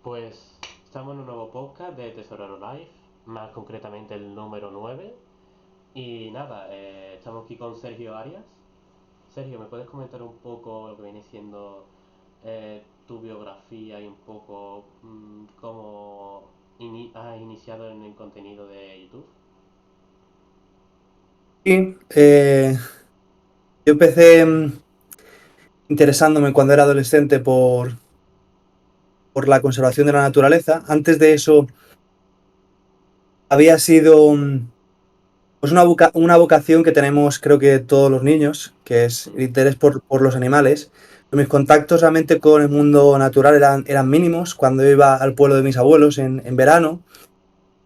Pues estamos en un nuevo podcast de Tesorero Live, más concretamente el número 9. Y nada, estamos aquí con Sergio Arias. Sergio, ¿me puedes comentar un poco lo que viene siendo tu biografía y un poco cómo has iniciado en el contenido de YouTube? Sí, yo empecé interesándome cuando era adolescente por la conservación de la naturaleza. Antes de eso había sido pues una vocación que tenemos creo que todos los niños, que es el Mm. interés por los animales. Mis contactos realmente con el mundo natural eran mínimos cuando iba al pueblo de mis abuelos en verano.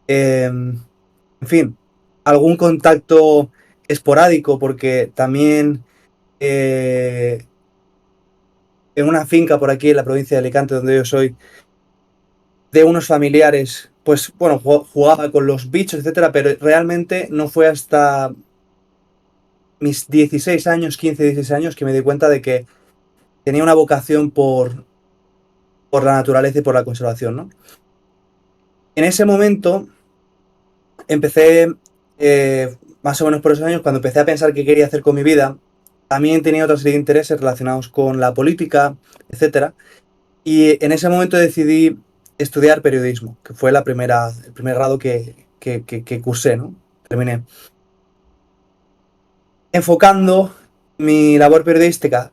En fin, algún contacto esporádico porque también eh, en una finca por aquí en la provincia de Alicante, donde yo soy, de unos familiares, pues bueno, jugaba con los bichos, etcétera, pero realmente no fue hasta mis 16 años, 15 16 años, que me di cuenta de que tenía una vocación por la naturaleza y por la conservación, ¿no? En ese momento empecé, más o menos por esos años, cuando empecé a pensar qué quería hacer con mi vida, también tenía otra serie de intereses relacionados con la política, etcétera. Y en ese momento decidí estudiar periodismo, que fue el primer grado que cursé, ¿no? Terminé. Enfocando mi labor periodística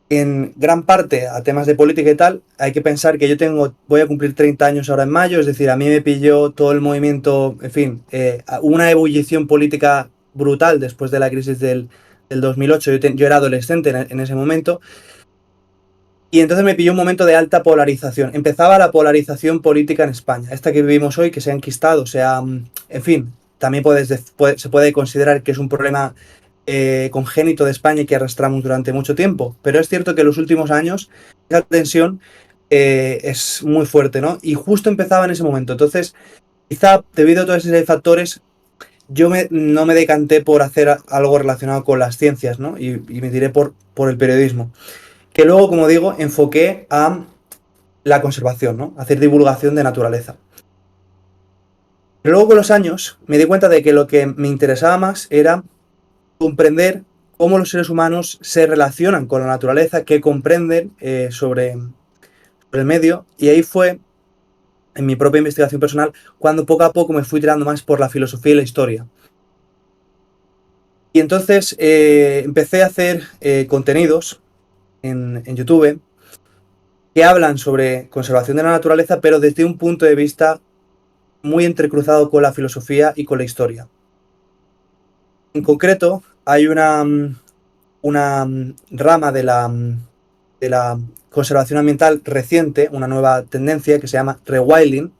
en gran parte a temas de política y tal, hay que pensar que voy a cumplir 30 años ahora en mayo, es decir, a mí me pilló todo el movimiento, en fin, una ebullición política brutal después de la crisis del 2008. Yo era adolescente en ese momento. Y entonces me pilló un momento de alta polarización. Empezaba la polarización política en España, esta que vivimos hoy, que se ha enquistado, en fin, también se puede considerar que es un problema congénito de España y que arrastramos durante mucho tiempo. Pero es cierto que en los últimos años esa tensión es muy fuerte, ¿no? Y justo empezaba en ese momento. Entonces, quizá debido a todos esos factores, no me decanté por hacer algo relacionado con las ciencias, ¿no? Y me tiré por el periodismo, que luego, como digo, enfoqué a la conservación, ¿no? Hacer divulgación de naturaleza. Pero luego con los años me di cuenta de que lo que me interesaba más era comprender cómo los seres humanos se relacionan con la naturaleza, qué comprenden sobre el medio, y ahí fue, en mi propia investigación personal, cuando poco a poco me fui tirando más por la filosofía y la historia. Y entonces empecé a hacer contenidos en YouTube que hablan sobre conservación de la naturaleza, pero desde un punto de vista muy entrecruzado con la filosofía y con la historia. En concreto, hay una rama de la conservación ambiental reciente, una nueva tendencia que se llama rewilding,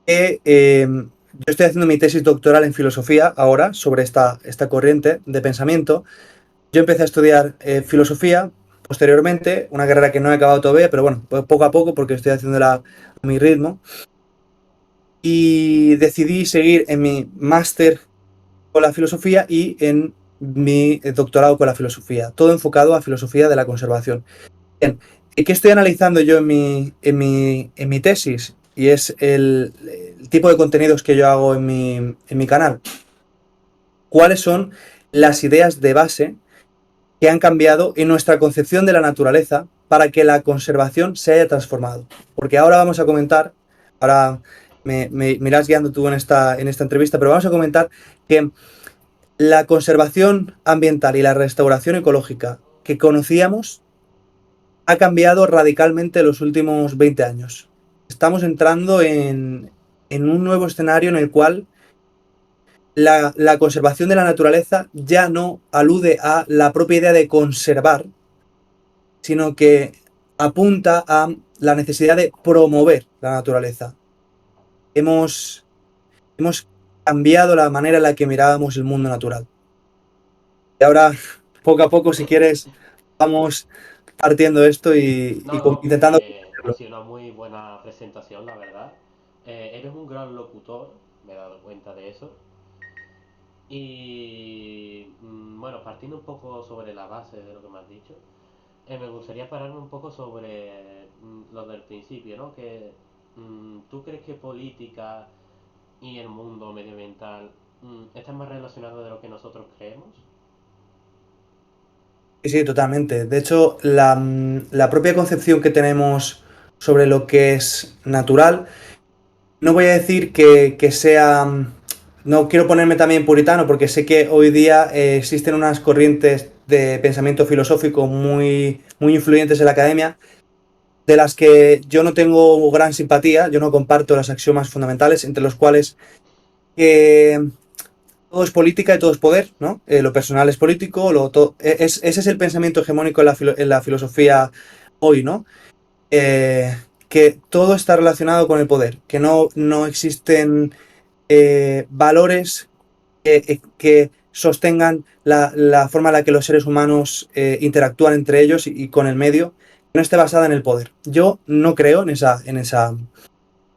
que yo estoy haciendo mi tesis doctoral en filosofía ahora sobre esta corriente de pensamiento. Yo empecé a estudiar filosofía posteriormente, una carrera que no he acabado todavía, pero bueno, pues poco a poco porque estoy haciéndola a mi ritmo. Y decidí seguir en mi máster con la filosofía y en mi doctorado con la filosofía, todo enfocado a filosofía de la conservación. Bien, ¿y qué estoy analizando yo en mi tesis? Y es el tipo de contenidos que yo hago en mi canal. ¿Cuáles son las ideas de base que han cambiado en nuestra concepción de la naturaleza para que la conservación se haya transformado? Porque ahora vamos a comentar, ahora me irás guiando tú en esta entrevista, pero vamos a comentar que la conservación ambiental y la restauración ecológica que conocíamos ha cambiado radicalmente en los últimos 20 años. Estamos entrando en un nuevo escenario en el cual la conservación de la naturaleza ya no alude a la propia idea de conservar, sino que apunta a la necesidad de promover la naturaleza. Hemos cambiado la manera en la que mirábamos el mundo natural. Y ahora, poco a poco, si quieres, vamos partiendo esto y No, no, intentando ha comprenderlo. sido una muy buena presentación, la verdad. Eres un gran locutor, me he dado cuenta de eso. Y bueno, partiendo un poco sobre la base de lo que me has dicho, Me gustaría pararme un poco sobre lo del principio, ¿no? Que ¿tú crees que política y el mundo medioambiental están más relacionados de lo que nosotros creemos? Sí, sí, totalmente. De hecho, la propia concepción que tenemos sobre lo que es natural, no voy a decir que sea... No quiero ponerme también puritano porque sé que hoy día existen unas corrientes de pensamiento filosófico muy influyentes en la academia, de las que yo no tengo gran simpatía, yo no comparto las axiomas fundamentales, entre los cuales que todo es política y todo es poder, ¿no? Lo personal es político, ese es el pensamiento hegemónico en la filosofía hoy, ¿no? Que todo está relacionado con el poder, que no existen valores que sostengan la forma en la que los seres humanos interactúan entre ellos y con el medio, que no esté basada en el poder. Yo no creo en esa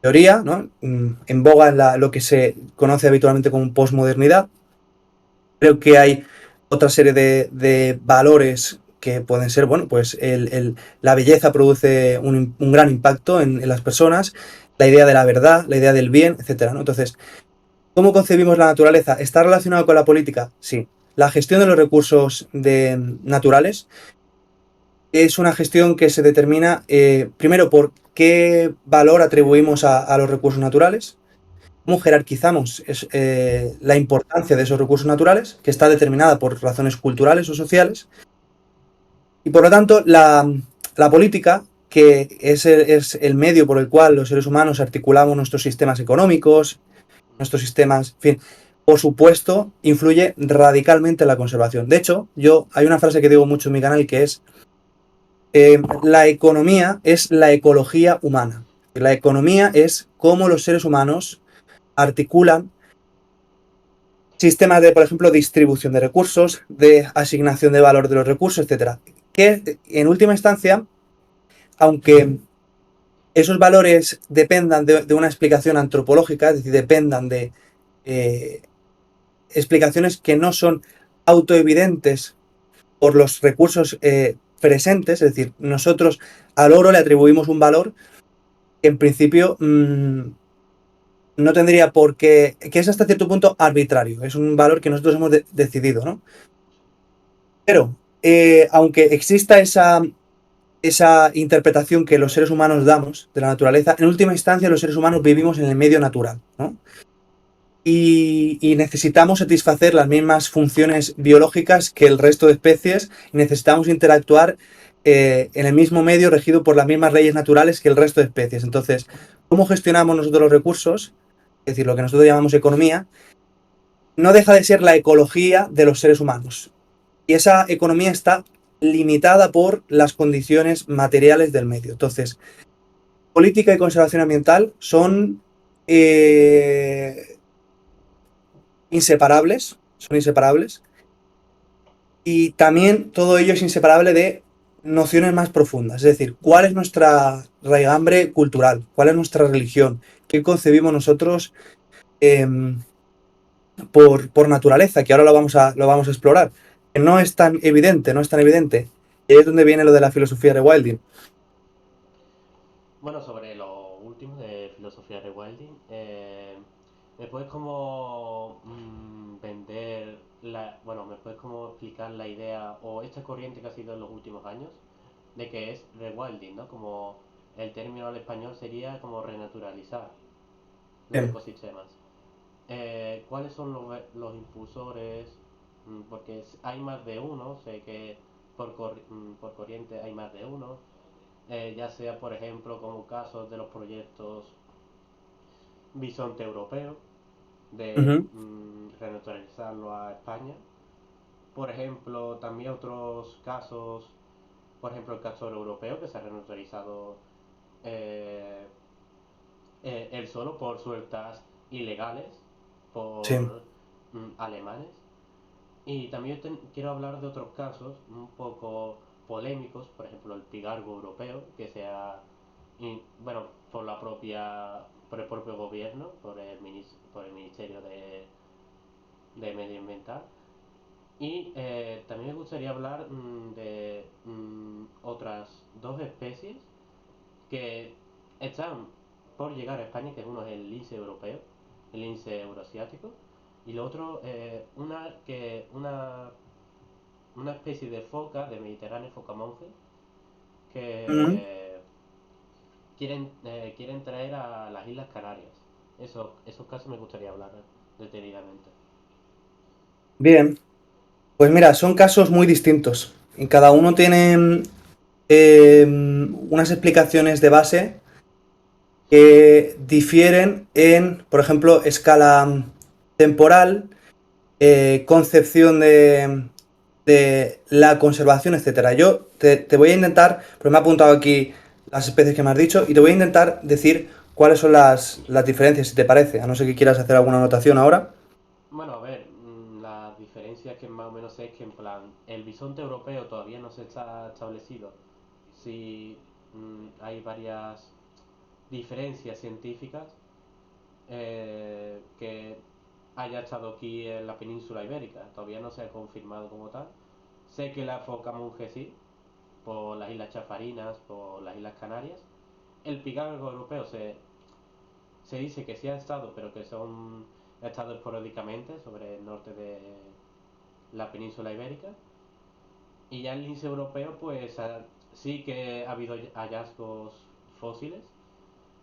teoría, ¿no? En boga es lo que se conoce habitualmente como posmodernidad. Creo que hay otra serie de valores que pueden ser, bueno, pues la belleza produce un gran impacto en las personas, la idea de la verdad, la idea del bien, etcétera, ¿no? Entonces, ¿cómo concebimos la naturaleza? ¿Está relacionado con la política? Sí. La gestión de los recursos naturales es una gestión que se determina primero por qué valor atribuimos a los recursos naturales, cómo jerarquizamos la importancia de esos recursos naturales, que está determinada por razones culturales o sociales, y por lo tanto la política, que es el medio por el cual los seres humanos articulamos nuestros sistemas económicos, nuestros sistemas, en fin, por supuesto, influye radicalmente en la conservación. De hecho, hay una frase que digo mucho en mi canal que es, la economía es la ecología humana. La economía es cómo los seres humanos articulan sistemas de, por ejemplo, distribución de recursos, de asignación de valor de los recursos, etcétera. Que en última instancia, aunque esos valores dependan de una explicación antropológica, es decir, dependan de eh, explicaciones que no son autoevidentes por los recursos presentes, es decir, nosotros al oro le atribuimos un valor que en principio no tendría por qué, que es hasta cierto punto arbitrario, es un valor que nosotros hemos decidido, ¿no? Pero, aunque exista esa interpretación que los seres humanos damos de la naturaleza, en última instancia los seres humanos vivimos en el medio natural, ¿no? Y necesitamos satisfacer las mismas funciones biológicas que el resto de especies y necesitamos interactuar en el mismo medio regido por las mismas leyes naturales que el resto de especies. Entonces, ¿cómo gestionamos nosotros los recursos? Es decir, lo que nosotros llamamos economía, no deja de ser la ecología de los seres humanos. Y esa economía está limitada por las condiciones materiales del medio. Entonces, política y conservación ambiental son son inseparables, y también todo ello es inseparable de nociones más profundas, es decir, cuál es nuestra raigambre cultural, cuál es nuestra religión, qué concebimos nosotros eh, por naturaleza, que ahora lo vamos a explorar, que no es tan evidente, no es tan evidente. Y ahí es donde viene lo de la filosofía de Wilding. Bueno, sobre lo último de filosofía de Wilding, ¿me puedes como vender bueno, me puedes como explicar la idea o esta corriente que ha sido en los últimos años de que es rewilding, ¿no? Como el término al español sería como renaturalizar los Bien. ecosistemas. ¿Cuáles son los impulsores? Porque hay más de uno, sé que por corriente hay más de uno, ya sea por ejemplo como casos de los proyectos Bisonte Europeo, de Ujú. renaturalizarlo a España. Por ejemplo, también otros casos, por ejemplo el castor europeo que se ha renaturalizado eh, él solo por sueltas ilegales Sí. por alemanes. Y también quiero hablar de otros casos un poco polémicos, por ejemplo el pigargo europeo, que sea, bueno, por el propio gobierno, por el Ministerio de Medio Ambiental, Y también me gustaría hablar de otras dos especies que están por llegar a España, que uno es el lince europeo, el lince euroasiático, y lo otro, una especie de foca, de Mediterráneo, foca monje, Ujú. que quieren traer a las Islas Canarias. Esos casos me gustaría hablar detenidamente. Bien, pues mira, son casos muy distintos. Y cada uno tiene unas explicaciones de base que difieren en, por ejemplo, escala temporal, concepción de la conservación, etcétera. Yo te voy a intentar, porque me he apuntado aquí las especies que me has dicho, y te voy a intentar decir cuáles son las diferencias, si te parece, a no ser que quieras hacer alguna anotación ahora. Bueno, a ver, la diferencia que más o menos sé es que en plan, el bisonte europeo todavía no se está establecido. Sí, hay varias diferencias científicas que haya estado aquí en la península ibérica. Todavía no se ha confirmado como tal. Sé que la foca monje sí, por las Islas Chafarinas, por las Islas Canarias. El picargo europeo se dice que sí ha estado, pero que ha estado esporádicamente sobre el norte de la península ibérica. Y ya el lince europeo, pues sí que ha habido hallazgos fósiles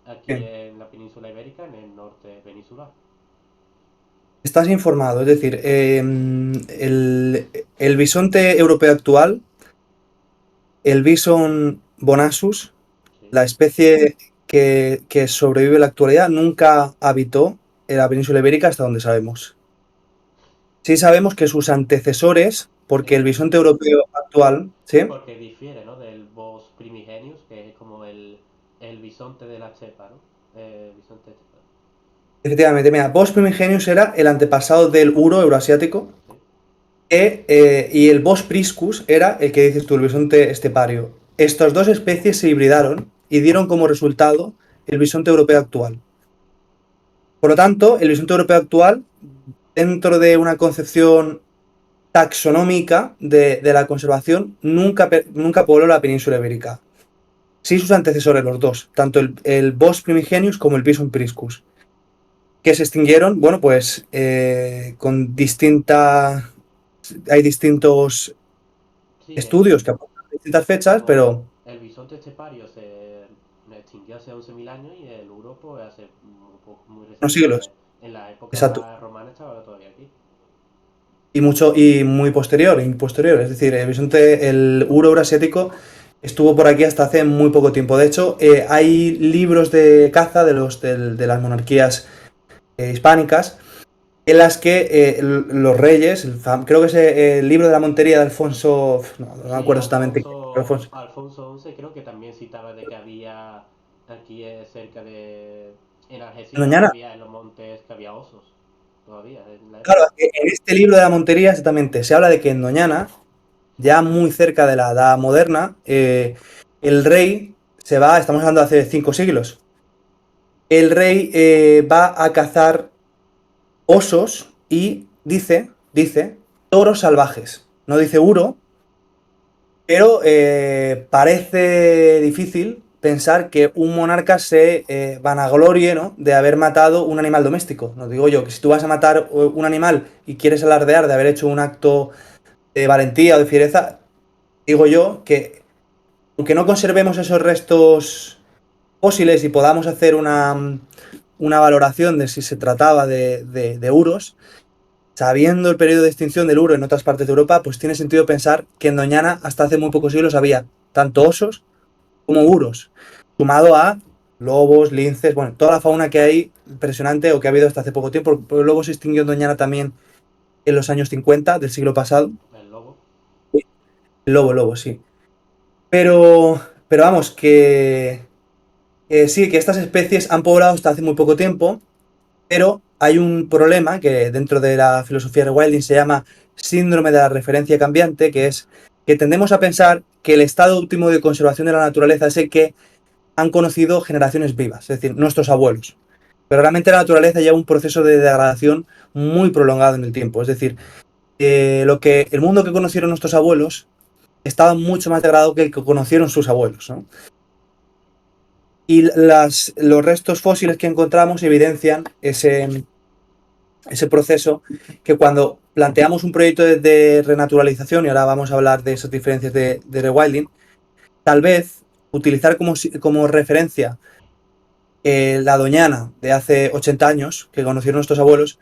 aquí Bien. en la península ibérica, en el norte peninsular. Estás informado, es decir, el bisonte europeo actual, el bison bonasus, Sí. la especie que sobrevive en la actualidad, nunca habitó en la península ibérica hasta donde sabemos. Sí sabemos que sus antecesores, porque el Eh, bisonte europeo actual, ¿sí? Porque difiere, ¿no? Del Bos primigenius, que es como el bisonte de la estepa, ¿no? Bisonte de estepa. Efectivamente, mira, Bos primigenius era el antepasado del uro euroasiático, Sí. y el Bos priscus era el que dices tú, el bisonte estepario. Estas dos especies se hibridaron y dieron como resultado el bisonte europeo actual. Por lo tanto, el bisonte europeo actual, dentro de una concepción taxonómica de la conservación, nunca pobló la península ibérica. Sí sus antecesores, los dos, tanto el Bos primigenius como el Bison priscus, que se extinguieron, bueno, pues con distinta... Hay distintos Sí, estudios que apuntan a distintas fechas, vamos, pero el bisonte estepario se extinguió hace 11.000 años y el uro, pues, hace muy unos recientemente. siglos. En la Exacto. época romana estaba todavía aquí. Y muy posterior, y posterior. Es decir, el bisonte, el uro eurasiático estuvo por aquí hasta hace muy poco tiempo. De hecho, hay libros de caza de las monarquías hispánicas en las que los reyes, creo que es el libro de la Montería de Alfonso, no me Sí, acuerdo exactamente, Alfonso XI creo que también citaba de que había aquí cerca de... En Algeciras Doñana. había en los montes que había osos, todavía, en la Claro, época. en este libro de la Montería exactamente se habla de que en Doñana, ya muy cerca de la Edad Moderna, el rey se va, estamos hablando de hace 5 siglos, el rey va a cazar osos y dice toros salvajes. No dice uro, pero parece difícil pensar que un monarca se vanaglorie, ¿no?, de haber matado un animal doméstico. No digo yo que si tú vas a matar un animal y quieres alardear de haber hecho un acto de valentía o de fiereza, digo yo que aunque no conservemos esos restos fósiles y podamos hacer una valoración de si se trataba de uros, sabiendo el periodo de extinción del uro en otras partes de Europa, pues tiene sentido pensar que en Doñana hasta hace muy pocos siglos había tanto osos como uros, sumado a lobos, linces, bueno, toda la fauna que hay impresionante o que ha habido hasta hace poco tiempo, porque el lobo se extinguió en Doñana también en los años 50 del siglo pasado. El lobo. El lobo, sí. Pero vamos, que sí, que estas especies han poblado hasta hace muy poco tiempo, pero hay un problema que dentro de la filosofía de rewilding se llama síndrome de la referencia cambiante, que es que tendemos a pensar que el estado óptimo de conservación de la naturaleza es el que han conocido generaciones vivas, es decir, nuestros abuelos. Pero realmente la naturaleza lleva un proceso de degradación muy prolongado en el tiempo. Es decir, el mundo que conocieron nuestros abuelos estaba mucho más degradado que el que conocieron sus abuelos, ¿no? Y los restos fósiles que encontramos evidencian ese proceso que cuando planteamos un proyecto de renaturalización, y ahora vamos a hablar de esas diferencias de rewilding, tal vez utilizar como referencia la Doñana de hace 80 años, que conocieron nuestros abuelos,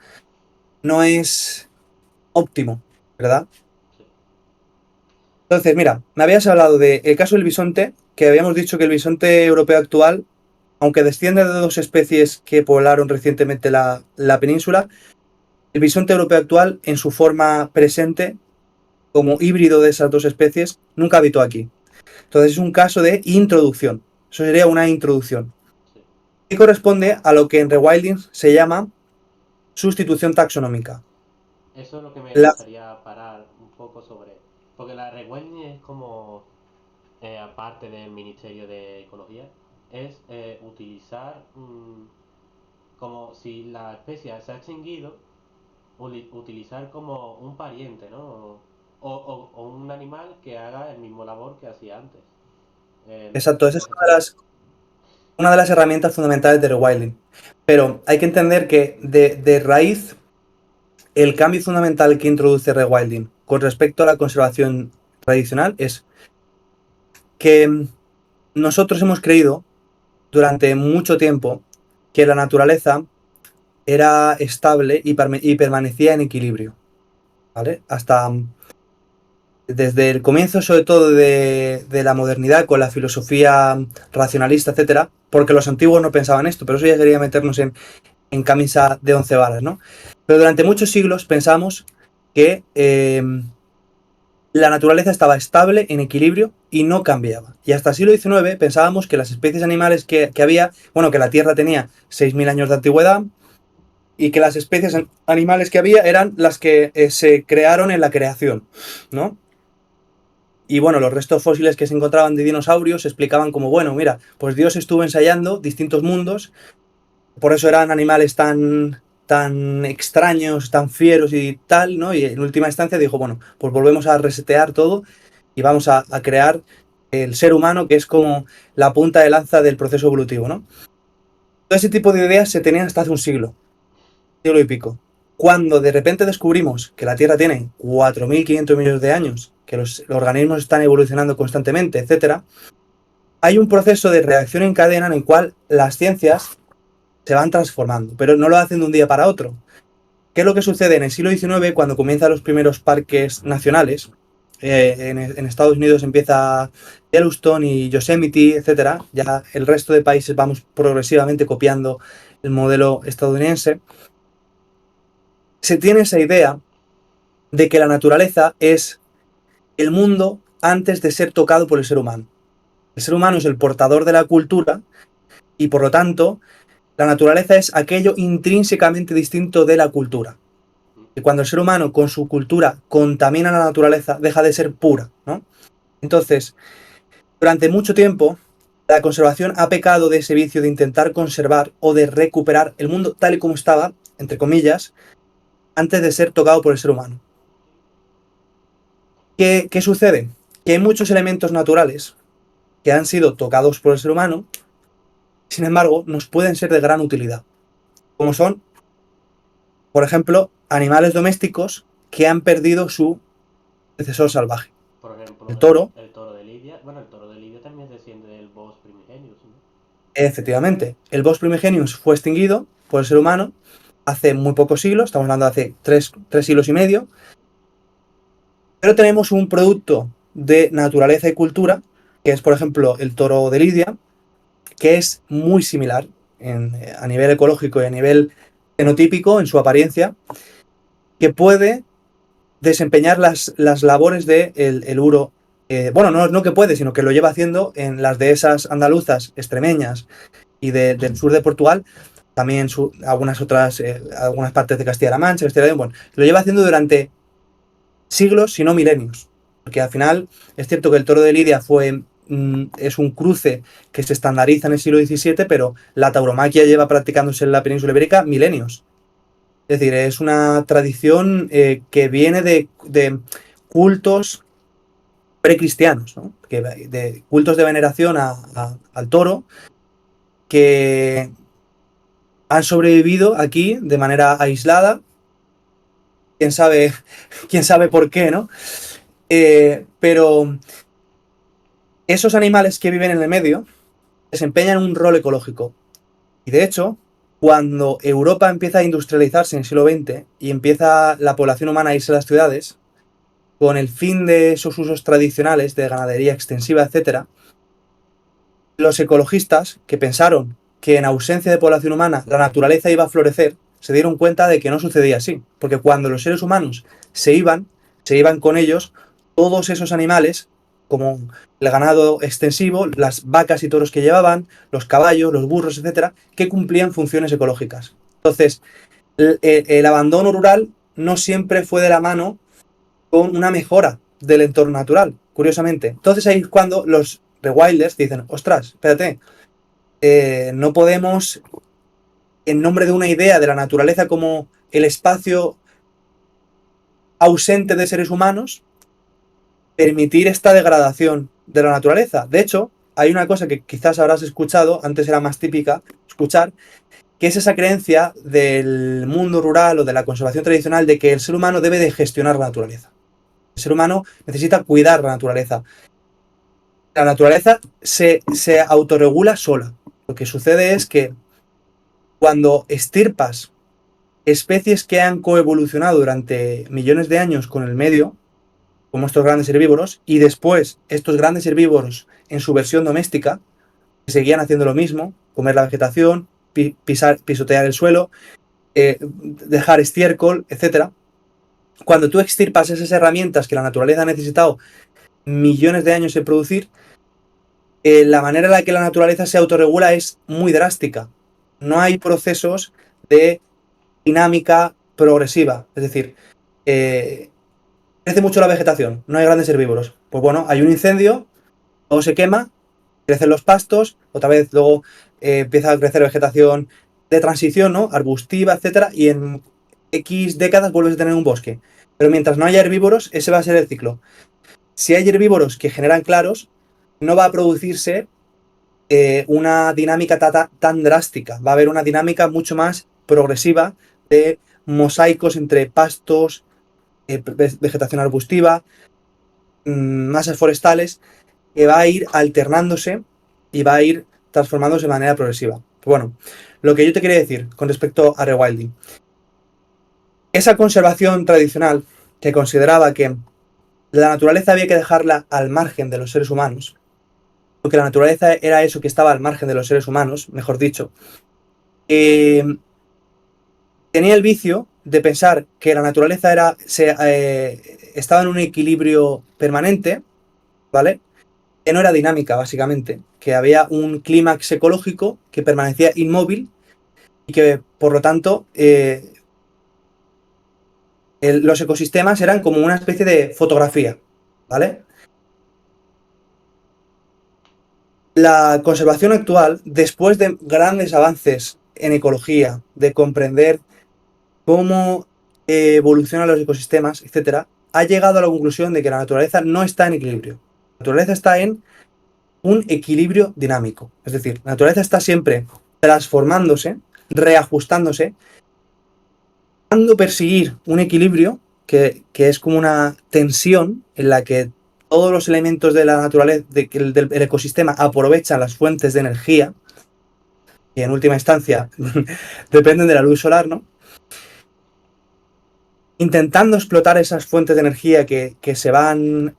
no es óptimo, ¿verdad? Sí. Entonces, mira, me habías hablado del caso del bisonte, que habíamos dicho que el bisonte europeo actual, aunque desciende de dos especies que poblaron recientemente la península, el bisonte europeo actual, en su forma presente, como híbrido de esas dos especies, nunca habitó aquí. Entonces es un caso de introducción. Eso sería una introducción. Sí. Y corresponde a lo que en rewilding se llama sustitución taxonómica. Eso es lo que me La, gustaría parar un poco sobre. Porque la Regueñi es como, aparte del Ministerio de Ecología, es utilizar como si la especie se ha extinguido, utilizar como un pariente, ¿no? O un animal que haga el mismo labor que hacía antes. exacto, esa ¿Te es refieres? una de las herramientas fundamentales de rewilding. Pero hay que entender que de raíz, el cambio fundamental que introduce rewilding con respecto a la conservación tradicional es que nosotros hemos creído durante mucho tiempo que la naturaleza era estable y permanecía en equilibrio, ¿vale? Hasta desde el comienzo, sobre todo de la modernidad, con la filosofía racionalista, etcétera, porque los antiguos no pensaban esto, pero eso ya quería meternos en camisa de 11 varas, ¿no? Pero durante muchos siglos pensamos que la naturaleza estaba estable, en equilibrio y no cambiaba. Y hasta el siglo XIX pensábamos que las especies animales que había, bueno, que la Tierra tenía 6.000 años de antigüedad y que las especies animales que había eran las que se crearon en la creación, ¿no? Y bueno, los restos fósiles que se encontraban de dinosaurios explicaban como, bueno, mira, pues Dios estuvo ensayando distintos mundos, por eso eran animales tan extraños, tan fieros y tal, ¿no? Y en última instancia dijo, bueno, pues volvemos a resetear todo y vamos a crear el ser humano, que es como la punta de lanza del proceso evolutivo, ¿no? Todo ese tipo de ideas se tenían hasta hace un siglo y pico. Cuando de repente descubrimos que la Tierra tiene 4.500 millones de años, que los organismos están evolucionando constantemente, etcétera, hay un proceso de reacción en cadena en el cual las ciencias se van transformando, pero no lo hacen de un día para otro. ¿Qué es lo que sucede en el siglo XIX cuando comienzan los primeros parques nacionales? En Estados Unidos empieza Yellowstone y Yosemite, etcétera. Ya el resto de países vamos progresivamente copiando el modelo estadounidense. Se tiene esa idea de que la naturaleza es el mundo antes de ser tocado por el ser humano. El ser humano es el portador de la cultura y por lo tanto la naturaleza es aquello intrínsecamente distinto de la cultura. Y cuando el ser humano con su cultura contamina la naturaleza, deja de ser pura, ¿no? Entonces, durante mucho tiempo, la conservación ha pecado de ese vicio de intentar conservar o de recuperar el mundo tal y como estaba, entre comillas, antes de ser tocado por el ser humano. ¿Qué sucede? Que hay muchos elementos naturales que han sido tocados por el ser humano, sin embargo, nos pueden ser de gran utilidad, como son, por ejemplo, animales domésticos que han perdido su predecesor salvaje. Por ejemplo, El toro, el toro de Lidia. Bueno, el toro de Lidia también desciende del Bos primigenius, ¿no? efectivamente, el Bos primigenius fue extinguido por el ser humano hace muy pocos siglos, estamos hablando de hace tres siglos y medio, pero tenemos un producto de naturaleza y cultura, que es, por ejemplo, el toro de Lidia, que es muy similar a nivel ecológico y a nivel fenotípico en su apariencia, que puede desempeñar las labores de el uro. Bueno, no que puede, sino que lo lleva haciendo en las dehesas andaluzas, extremeñas y del sur de Portugal, también algunas partes de Castilla-La Mancha, Castilla y León, bueno, lo lleva haciendo durante siglos, si no milenios. Porque al final es cierto que el toro de Lidia es un cruce que se estandariza en el siglo XVII, pero la tauromaquia lleva practicándose en la península ibérica milenios. Es decir, es una tradición que viene de cultos precristianos, ¿no? De cultos de veneración al toro que han sobrevivido aquí de manera aislada. Quién sabe por qué, ¿no? Pero esos animales que viven en el medio desempeñan un rol ecológico. Y de hecho, cuando Europa empieza a industrializarse en el siglo XX y empieza la población humana a irse a las ciudades, con el fin de esos usos tradicionales de ganadería extensiva, etc., los ecologistas, que pensaron que en ausencia de población humana la naturaleza iba a florecer, se dieron cuenta de que no sucedía así, porque cuando los seres humanos se iban con ellos todos esos animales, como el ganado extensivo, las vacas y toros que llevaban, los caballos, los burros, etcétera, que cumplían funciones ecológicas. Entonces, el abandono rural no siempre fue de la mano con una mejora del entorno natural, curiosamente. Entonces ahí es cuando los rewilders dicen, ostras, espérate, no podemos, en nombre de una idea de la naturaleza como el espacio ausente de seres humanos, permitir esta degradación de la naturaleza. De hecho, hay una cosa que quizás habrás escuchado, antes era más típica escuchar, que es esa creencia del mundo rural o de la conservación tradicional de que el ser humano debe de gestionar la naturaleza. El ser humano necesita cuidar la naturaleza. La naturaleza se autorregula sola. Lo que sucede es que cuando estirpas especies que han coevolucionado durante millones de años con el medio, como estos grandes herbívoros, y después estos grandes herbívoros en su versión doméstica, que seguían haciendo lo mismo, comer la vegetación, pisotear el suelo, dejar estiércol, etc. Cuando tú extirpas esas herramientas que la naturaleza ha necesitado millones de años en producir, la manera en la que la naturaleza se autorregula es muy drástica. No hay procesos de dinámica progresiva. Es decir, crece mucho la vegetación, no hay grandes herbívoros. Pues bueno, hay un incendio, luego se quema, crecen los pastos, otra vez luego empieza a crecer vegetación de transición, ¿no? Arbustiva, etcétera, y en X décadas vuelves a tener un bosque. Pero mientras no haya herbívoros, ese va a ser el ciclo. Si hay herbívoros que generan claros, no va a producirse una dinámica tan drástica. Va a haber una dinámica mucho más progresiva de mosaicos entre pastos, vegetación arbustiva, masas forestales, que va a ir alternándose y va a ir transformándose de manera progresiva. Bueno, lo que yo te quería decir con respecto a rewilding, esa conservación tradicional que consideraba que la naturaleza había que dejarla al margen de los seres humanos, porque la naturaleza era eso que estaba al margen de los seres humanos, mejor dicho, tenía el vicio de pensar que la naturaleza estaba en un equilibrio permanente, ¿vale? Que no era dinámica, básicamente, que había un clímax ecológico que permanecía inmóvil y que, por lo tanto, los ecosistemas eran como una especie de fotografía, ¿vale? La conservación actual, después de grandes avances en ecología, de comprender cómo evolucionan los ecosistemas, etc., ha llegado a la conclusión de que la naturaleza no está en equilibrio. La naturaleza está en un equilibrio dinámico. Es decir, la naturaleza está siempre transformándose, reajustándose, buscando perseguir un equilibrio que es como una tensión en la que todos los elementos de la naturaleza, del ecosistema, aprovechan las fuentes de energía, y en última instancia dependen de la luz solar, ¿no? Intentando explotar esas fuentes de energía que se van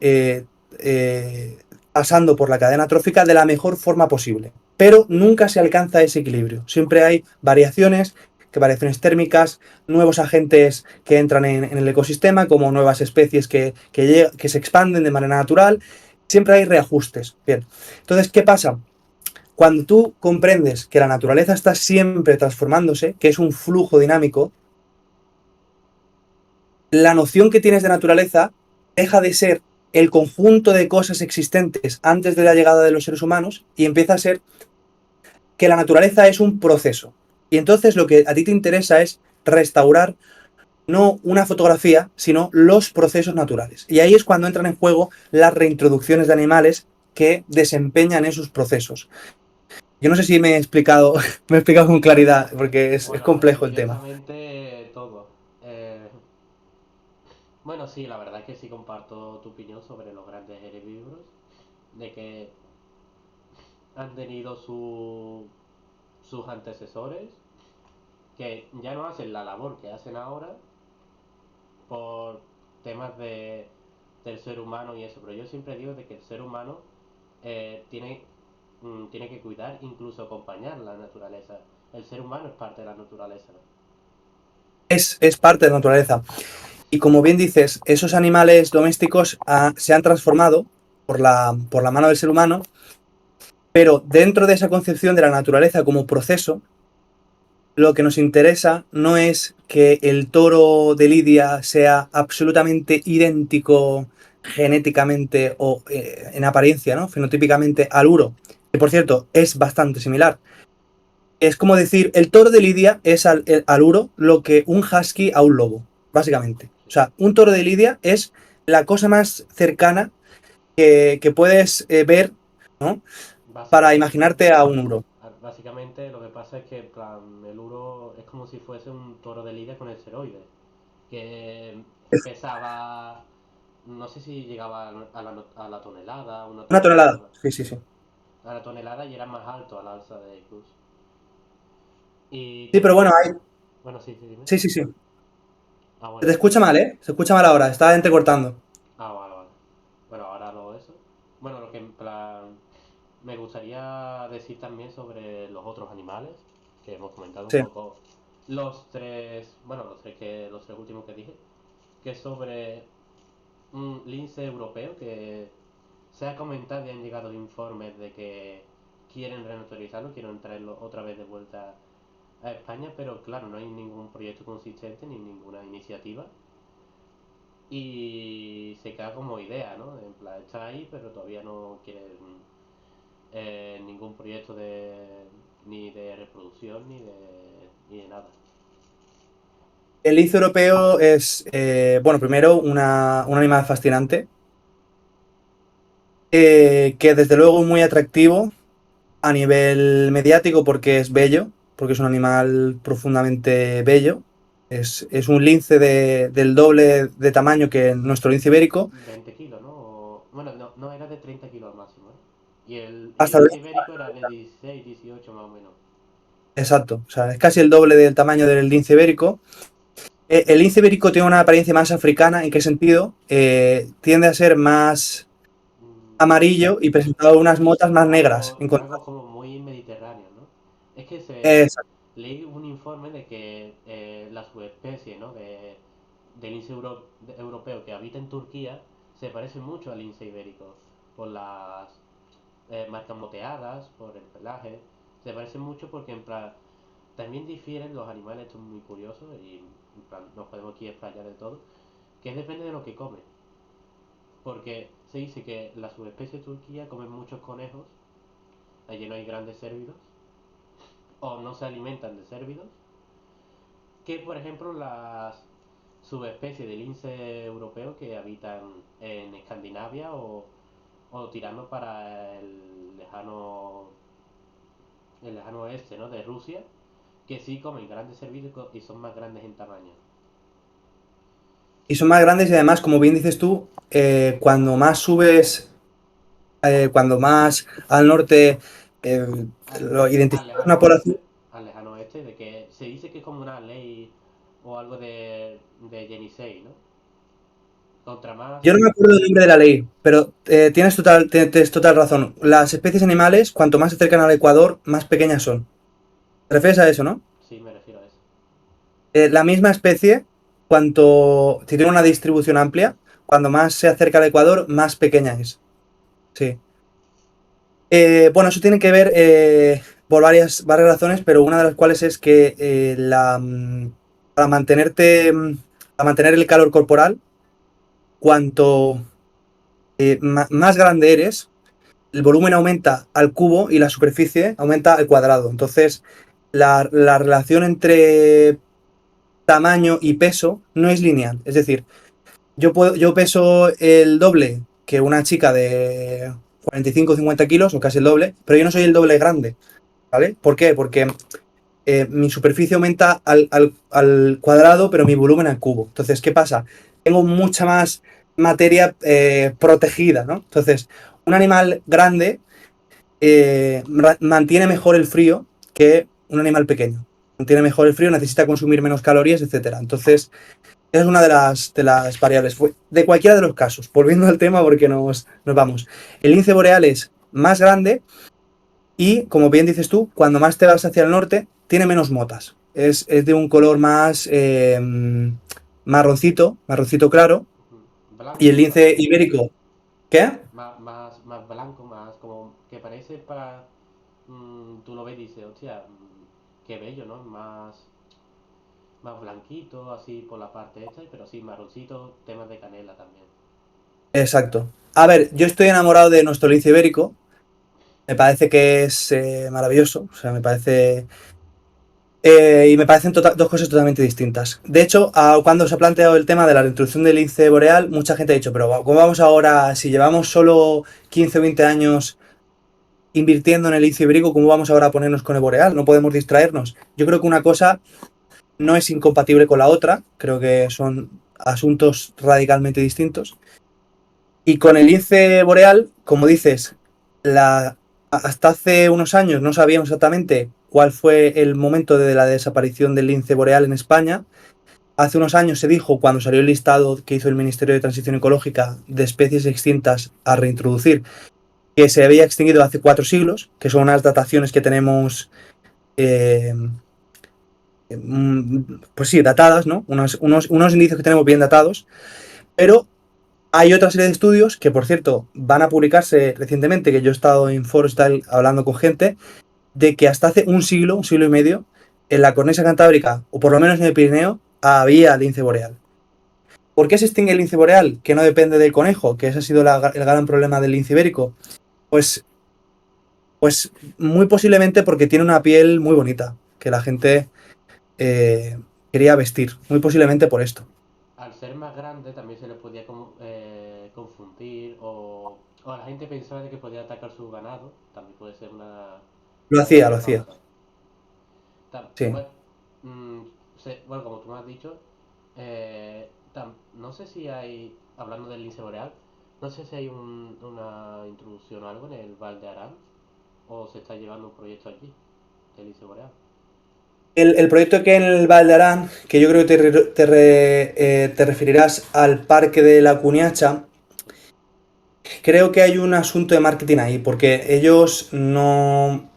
pasando por la cadena trófica de la mejor forma posible. Pero nunca se alcanza ese equilibrio. Siempre hay variaciones térmicas, nuevos agentes que entran en el ecosistema, como nuevas especies que se expanden de manera natural. Siempre hay reajustes. Bien, entonces, ¿qué pasa? Cuando tú comprendes que la naturaleza está siempre transformándose, que es un flujo dinámico, la noción que tienes de naturaleza deja de ser el conjunto de cosas existentes antes de la llegada de los seres humanos y empieza a ser que la naturaleza es un proceso. Y entonces lo que a ti te interesa es restaurar no una fotografía, sino los procesos naturales. Y ahí es cuando entran en juego las reintroducciones de animales que desempeñan esos procesos. Yo no sé si me he explicado, me he explicado con claridad, porque es Bueno, complejo el tema. directamente todo. Bueno, sí, la verdad es que sí comparto tu opinión sobre los grandes herbívoros, de que han tenido sus antecesores, que ya no hacen la labor que hacen ahora por temas del ser humano y eso, pero yo siempre digo de que el ser humano tiene que cuidar, incluso acompañar la naturaleza. El ser humano es parte de la naturaleza. Es parte de la naturaleza. Y como bien dices, esos animales domésticos se han transformado por la mano del ser humano, pero dentro de esa concepción de la naturaleza como proceso, lo que nos interesa no es que el toro de Lidia sea absolutamente idéntico genéticamente o en apariencia, ¿no? Fenotípicamente al uro, que por cierto es bastante similar. Es como decir, el toro de Lidia es al uro lo que un husky a un lobo, básicamente. O Sí. sea, un toro de Lidia es la cosa más cercana que puedes ver, ¿no? Para Básicamente, imaginarte a un uro. básicamente lo que pasa es que en plan, el uro es como si fuese un toro de lidia con esteroides, que pesaba, no sé si llegaba a la tonelada, una Una tonelada, tonelada. Sí, sí, sí. a la tonelada y era más alto al alza de Cruz. Y Sí, pero también, bueno, hay. bueno, sí, sí, dime. Sí, sí, sí. Ah, Se bueno, te escucha mal, ¿eh? Se escucha mal ahora, está entrecortando. vale, vale. Bueno, ahora lo eso. Bueno, lo que en plan me gustaría decir también sobre los otros animales, que hemos comentado un Sí. poco los tres, bueno, los tres últimos que dije, que es sobre un lince europeo que se ha comentado y han llegado informes de que quieren renaturalizarlo, quieren traerlo otra vez de vuelta a España, pero claro, no hay ningún proyecto consistente ni ninguna iniciativa. Y se queda como idea, ¿no? En plan, está ahí, pero todavía no quieren ningún proyecto ni de reproducción ni de nada. El lince europeo es, bueno, primero un animal fascinante, que desde luego es muy atractivo a nivel mediático porque es bello, porque es un animal profundamente bello. Es un lince del doble de tamaño que nuestro lince ibérico. 20 kilos, ¿no? Bueno, no, no, era de 30 kilos al máximo, ¿eh? Y el Hasta lince ibérico era de 16, 18 más o menos. exacto, o sea, es casi el doble del tamaño del lince ibérico. El lince ibérico tiene una apariencia más africana. ¿En qué sentido? Tiende a ser más Mm, amarillo y presentado unas motas más negras. rasgos, rasgos como muy mediterráneos, ¿no? Es que Exacto. leí un informe de que la subespecie, ¿no? del lince europeo que habita en Turquía se parece mucho al lince ibérico por las marcas moteadas, por el pelaje. Se parece mucho porque en plan también difieren los animales, esto es muy curioso y en plan nos podemos aquí explayar de todo, que depende de lo que comen. Porque se dice que la subespecie de Turquía come muchos conejos, allí no hay grandes cérvidos, o no se alimentan de cérvidos, que por ejemplo las subespecies del lince europeo que habitan en Escandinavia o tirando para el lejano oeste, ¿no? De Rusia, que sí comen grandes cérvidos y son más grandes en tamaño. Y son más grandes y además, como bien dices tú, cuando más subes, cuando más al norte Al, lo al identificas lejano una oeste, población. al lejano oeste, de que se dice que es como una ley o algo de Yenisei, ¿no? Contra más. Yo no me acuerdo del nombre de la ley, pero tienes total razón. Las especies animales, cuanto más se acercan al Ecuador, más pequeñas son. ¿Te refieres a eso, no? Sí, me refiero a eso. La misma especie, si tiene una distribución amplia, cuando más se acerca al Ecuador, más pequeña es. Sí. Bueno, eso tiene que ver por varias razones, pero una de las cuales es que para para mantener el calor corporal, cuanto más grande eres, el volumen aumenta al cubo y la superficie aumenta al cuadrado. Entonces, la relación entre tamaño y peso no es lineal. Es decir, yo peso el doble que una chica de 45 o 50 kilos, o casi el doble, pero yo no soy el doble grande, ¿vale? ¿Por qué? Porque mi superficie aumenta al cuadrado, pero mi volumen al cubo. Entonces, ¿qué pasa? Tengo mucha más materia protegida, ¿no? Entonces, un animal grande mantiene mejor el frío que un animal pequeño. Mantiene mejor el frío, necesita consumir menos calorías, etcétera. Entonces, esa es una de las variables. De cualquiera de los casos, volviendo al tema porque nos vamos. El lince boreal es más grande y, como bien dices tú, cuando más te vas hacia el norte, tiene menos motas. Es de un color más marroncito, marroncito claro. Ujú. Y el Blanco, lince parece. ibérico, ¿qué? Más blanco, más como que parece para... tú lo ves y dices, hostia, qué bello, ¿no? Más blanquito, así por la parte esta, pero sí, marroncito, temas de canela también. Exacto. A ver, yo estoy enamorado de nuestro lince ibérico. Me parece que es maravilloso. O sea, me parece. Y me parecen dos cosas totalmente distintas. De hecho, cuando se ha planteado el tema de la reintroducción del lince boreal, mucha gente ha dicho, pero ¿cómo vamos ahora, si llevamos solo 15 o 20 años invirtiendo en el lince ibérico, cómo vamos ahora a ponernos con el boreal? No podemos distraernos. Yo creo que una cosa no es incompatible con la otra, creo que son asuntos radicalmente distintos. Y con el lince boreal, como dices, hasta hace unos años no sabíamos exactamente cuál fue el momento de la desaparición del lince boreal en España. Hace unos años se dijo, cuando salió el listado que hizo el Ministerio de Transición Ecológica de especies extintas a reintroducir, que se había extinguido hace 4 siglos, que son unas dataciones que tenemos, eh, pues sí, datadas, ¿no? Unos indicios que tenemos bien datados, pero hay otra serie de estudios que, por cierto, van a publicarse recientemente, que yo he estado en foros tal, hablando con gente, de que hasta hace un siglo y medio, en la cornisa cantábrica, o por lo menos en el Pirineo, había lince boreal. ¿Por qué se extingue el lince boreal? Que no depende del conejo, que ese ha sido el gran problema del lince ibérico. Pues, pues muy posiblemente porque tiene una piel muy bonita, que la gente eh, quería vestir. Muy posiblemente por esto. Al ser más grande también se le podía confundir o la gente pensaba de que podía atacar su ganado, también puede ser Lo una de hacía, lo las hacía. causas. Sí. Bueno, mm, bueno, como tú me has dicho, no sé si hay, hablando del lince boreal, no sé si hay una introducción o algo en el Val de Arán o se está llevando un proyecto allí, del lince boreal. El proyecto que en el Val de Arán, que yo creo que te referirás al Parque de la Cuniacha, creo que hay un asunto de marketing ahí, porque ellos no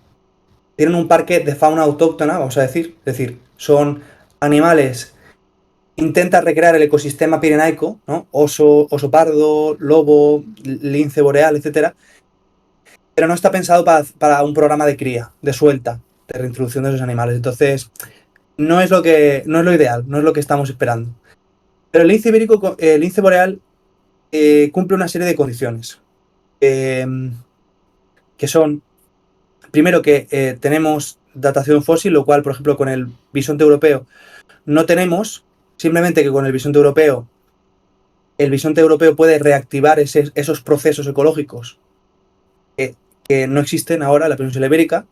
tienen un parque de fauna autóctona, vamos a decir, es decir, son animales, intentan recrear el ecosistema pirenaico, ¿no? Oso pardo, lobo, lince boreal, etcétera, pero no está pensado para un programa de cría, de suelta, de reintroducción de esos animales. Entonces, no es lo ideal, no es lo que estamos esperando. Pero el lince ibérico, el lince boreal, cumple una serie de condiciones. eh, que son, primero, que tenemos datación fósil, lo cual, por ejemplo, con el bisonte europeo no tenemos, simplemente que con el bisonte europeo puede reactivar esos procesos ecológicos que, que, no existen ahora en la península ibérica.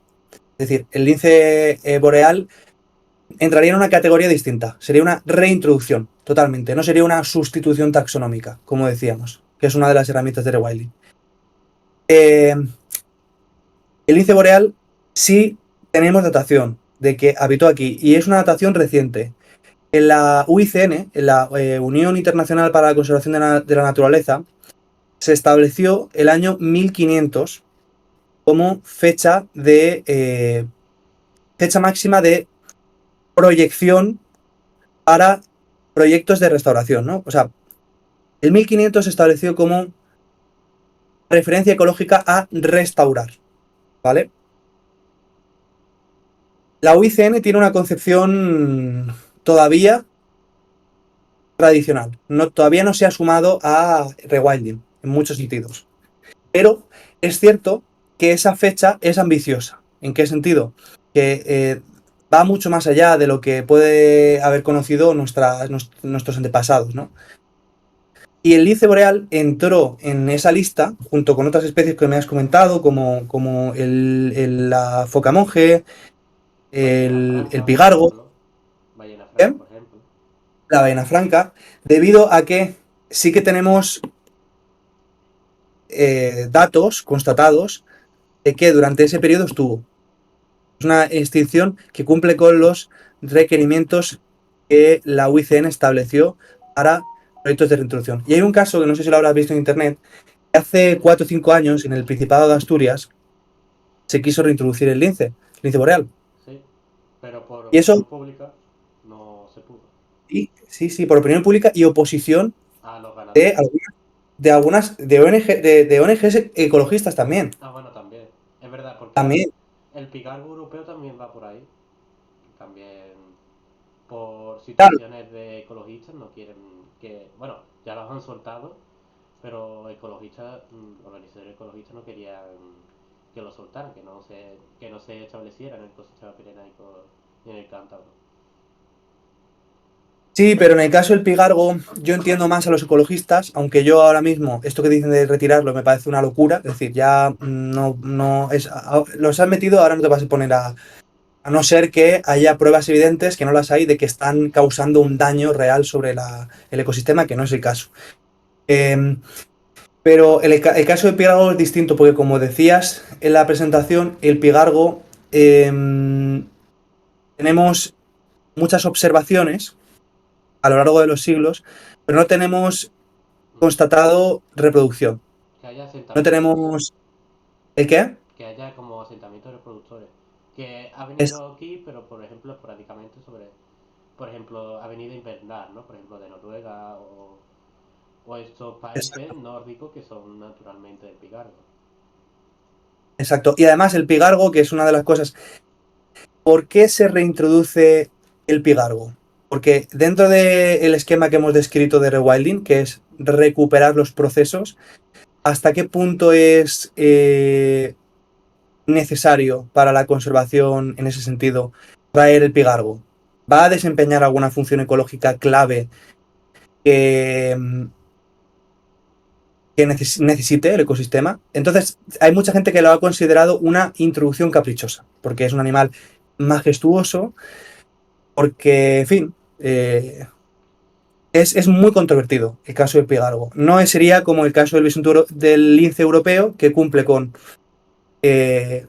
Es decir, el lince boreal entraría en una categoría distinta, sería una reintroducción, totalmente, no sería una sustitución taxonómica, como decíamos, que es una de las herramientas de rewilding. Eh, el lince boreal sí tenemos datación de que habitó aquí y es una datación reciente. En la UICN, en la Unión Internacional para la Conservación de la Naturaleza, se estableció el año 1500 como fecha máxima de proyección para proyectos de restauración, ¿no? O sea, el 1500 se estableció como referencia ecológica a restaurar, ¿vale? La UICN tiene una concepción todavía tradicional, todavía no se ha sumado a rewilding en muchos sentidos. Pero es cierto que esa fecha es ambiciosa. ¿En qué sentido? Que va mucho más allá de lo que puede haber conocido nuestros antepasados, ¿no? Y el lince boreal entró en esa lista junto con otras especies que me has comentado, como la foca monje, Ballena el franca, por pigargo, ejemplo. Ballena franca, ¿eh? por ejemplo. La avena franca, debido a que sí que tenemos datos constatados de que durante ese periodo estuvo. Es una extinción que cumple con los requerimientos que la UICN estableció para proyectos de reintroducción. Y hay un caso que no sé si lo habrás visto en internet, que hace 4 o 5 años en el Principado de Asturias se quiso reintroducir el lince boreal. Sí, pero por Y eso, opinión pública no se pudo. sí, sí, sí, por opinión pública y oposición A los de ganaderos. algunas ONG, de ONGs ecologistas también. Ah, bueno, también. Es verdad, porque También, el pigargo europeo también va por ahí. También por claro. situaciones de ecologistas no quieren que... Bueno, ya los han soltado, pero ecologistas, organizaciones ecologistas no querían que lo soltaran, que no se estableciera en el ecosistema pirenaico ni en el Cántabro. Sí, pero en el caso del pigargo, yo entiendo más a los ecologistas, aunque yo ahora mismo, esto que dicen de retirarlo me parece una locura. Es decir, ya no es. Los han metido, ahora no te vas a poner a no ser que haya pruebas evidentes, que no las hay, de que están causando un daño real sobre el ecosistema, que no es el caso. Eh, pero el caso del pigargo es distinto, porque como decías en la presentación, el pigargo tenemos muchas observaciones a lo largo de los siglos, pero no tenemos constatado reproducción. Que haya No asentamientos, tenemos... ¿El qué? que haya como asentamientos reproductores. Que ha Es, venido aquí, pero por ejemplo, esporádicamente sobre, por ejemplo, ha venido a invernar, ¿no? Por ejemplo, de Noruega o estos países exacto, nórdicos que son naturalmente del pigargo. exacto. Y además el pigargo, que es una de las cosas... ¿Por qué se reintroduce el pigargo? Porque dentro del esquema que hemos descrito de rewilding, que es recuperar los procesos, ¿hasta qué punto es necesario para la conservación en ese sentido traer el pigargo? ¿Va a desempeñar alguna función ecológica clave que, necesite el ecosistema? Entonces, hay mucha gente que lo ha considerado una introducción caprichosa, porque es un animal majestuoso, porque, en fin, es muy controvertido el caso del pigargo. No sería como el caso del lince europeo, que cumple con eh,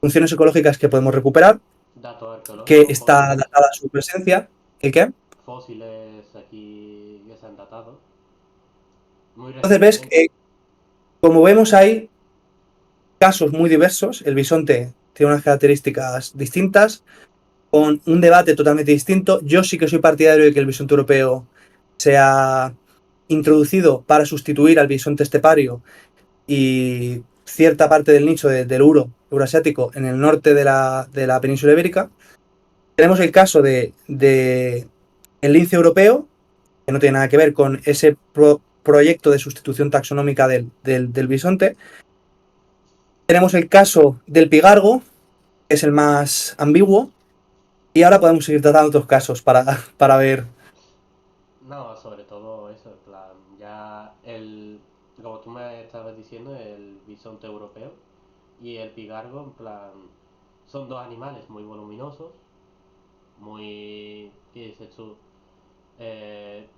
funciones ecológicas que podemos recuperar, Datos que arqueológicos, está fósiles, datada su presencia. ¿El qué? fósiles aquí que se han datado muy Entonces ves recientemente. que, como vemos, hay casos muy diversos. El bisonte tiene unas características distintas, con un debate totalmente distinto. Yo sí que soy partidario de que el bisonte europeo sea introducido para sustituir al bisonte estepario y cierta parte del nicho del euroasiático en el norte de la península ibérica. Tenemos el caso de el lince europeo, que no tiene nada que ver con ese proyecto de sustitución taxonómica del bisonte. Tenemos el caso del pigargo, que es el más ambiguo, y ahora podemos seguir tratando otros casos para ver. No, sobre todo eso, en plan, ya como tú me estabas diciendo, el bisonte europeo y el pigargo, en plan, son dos animales muy voluminosos, muy, ¿qué dices tú? Eh,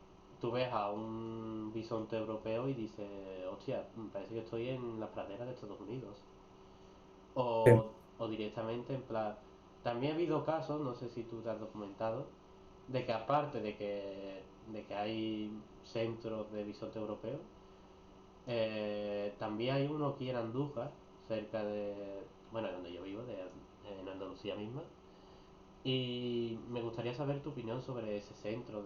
Tú ves a un bisonte europeo y dices, hostia, me parece que estoy en las praderas de Estados Unidos. Sí. O directamente, en plan, también ha habido casos, no sé si tú te has documentado, de que aparte de que hay centros de bisonte europeo, también hay uno aquí en Andújar, cerca de, bueno, donde yo vivo, en Andalucía misma, y me gustaría saber tu opinión sobre ese centro,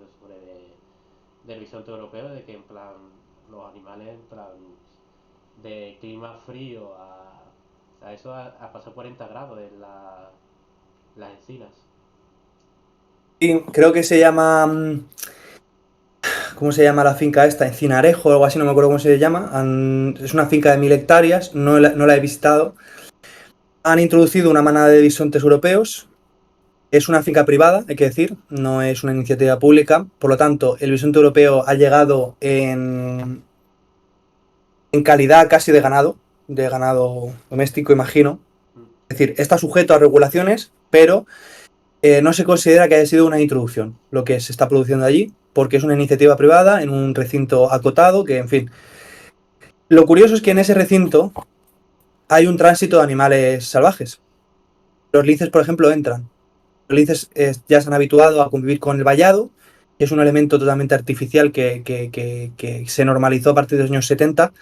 del bisonte europeo, de que en plan, los animales en plan, de clima frío a eso a pasar 40 grados en las encinas. Y creo que se llama. ¿Cómo se llama la finca esta? Encinarejo o algo así, no me acuerdo cómo se llama. Es una finca de 1000 hectáreas, no la he visitado. Han introducido una manada de bisontes europeos Es una finca privada, hay que decir, no es una iniciativa pública. Por lo tanto, el bisonte europeo ha llegado en calidad casi de ganado doméstico, imagino. Mm. Es decir, está sujeto a regulaciones, pero no se considera que haya sido una introducción lo que se está produciendo allí, porque es una iniciativa privada en un recinto acotado, que en fin. Lo curioso es que en ese recinto hay un tránsito de animales salvajes. Los linces, por ejemplo, entran. Los linces ya se han habituado a convivir con el vallado, que es un elemento totalmente artificial que se normalizó a partir de los años 70.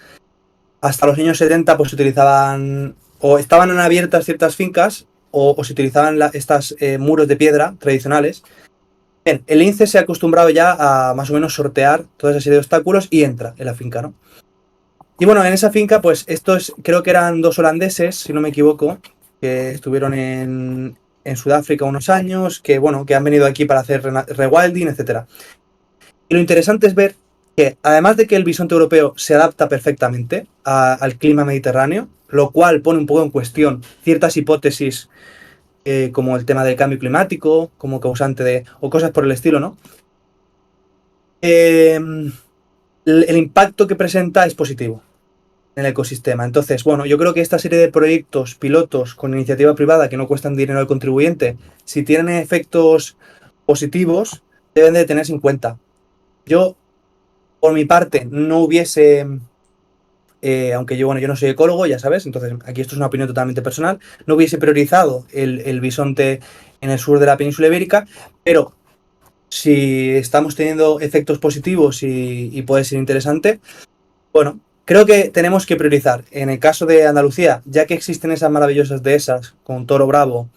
Hasta los años 70 pues se utilizaban o estaban en abiertas ciertas fincas o se utilizaban estas muros de piedra tradicionales. Bien, el lince se ha acostumbrado ya a más o menos sortear toda esa serie de obstáculos y entra en la finca, ¿no? Y bueno, en esa finca, pues estos creo que eran dos holandeses, si no me equivoco, que estuvieron en Sudáfrica unos años, que bueno, que han venido aquí para hacer rewilding, etcétera. Y lo interesante es ver que, además de que el bisonte europeo se adapta perfectamente al clima mediterráneo, lo cual pone un poco en cuestión ciertas hipótesis como el tema del cambio climático, como causante de, o cosas por el estilo, ¿no? Eh, el impacto que presenta es positivo en el ecosistema. Entonces, bueno, yo creo que esta serie de proyectos pilotos con iniciativa privada que no cuestan dinero al contribuyente, si tienen efectos positivos, deben de tenerse en cuenta. Yo, por mi parte, no hubiese, aunque yo, bueno, yo no soy ecólogo, ya sabes, entonces aquí esto es una opinión totalmente personal, no hubiese priorizado el bisonte en el sur de la península ibérica, pero si estamos teniendo efectos positivos y puede ser interesante, bueno, creo que tenemos que priorizar. En el caso de Andalucía, ya que existen esas maravillosas dehesas con toro bravo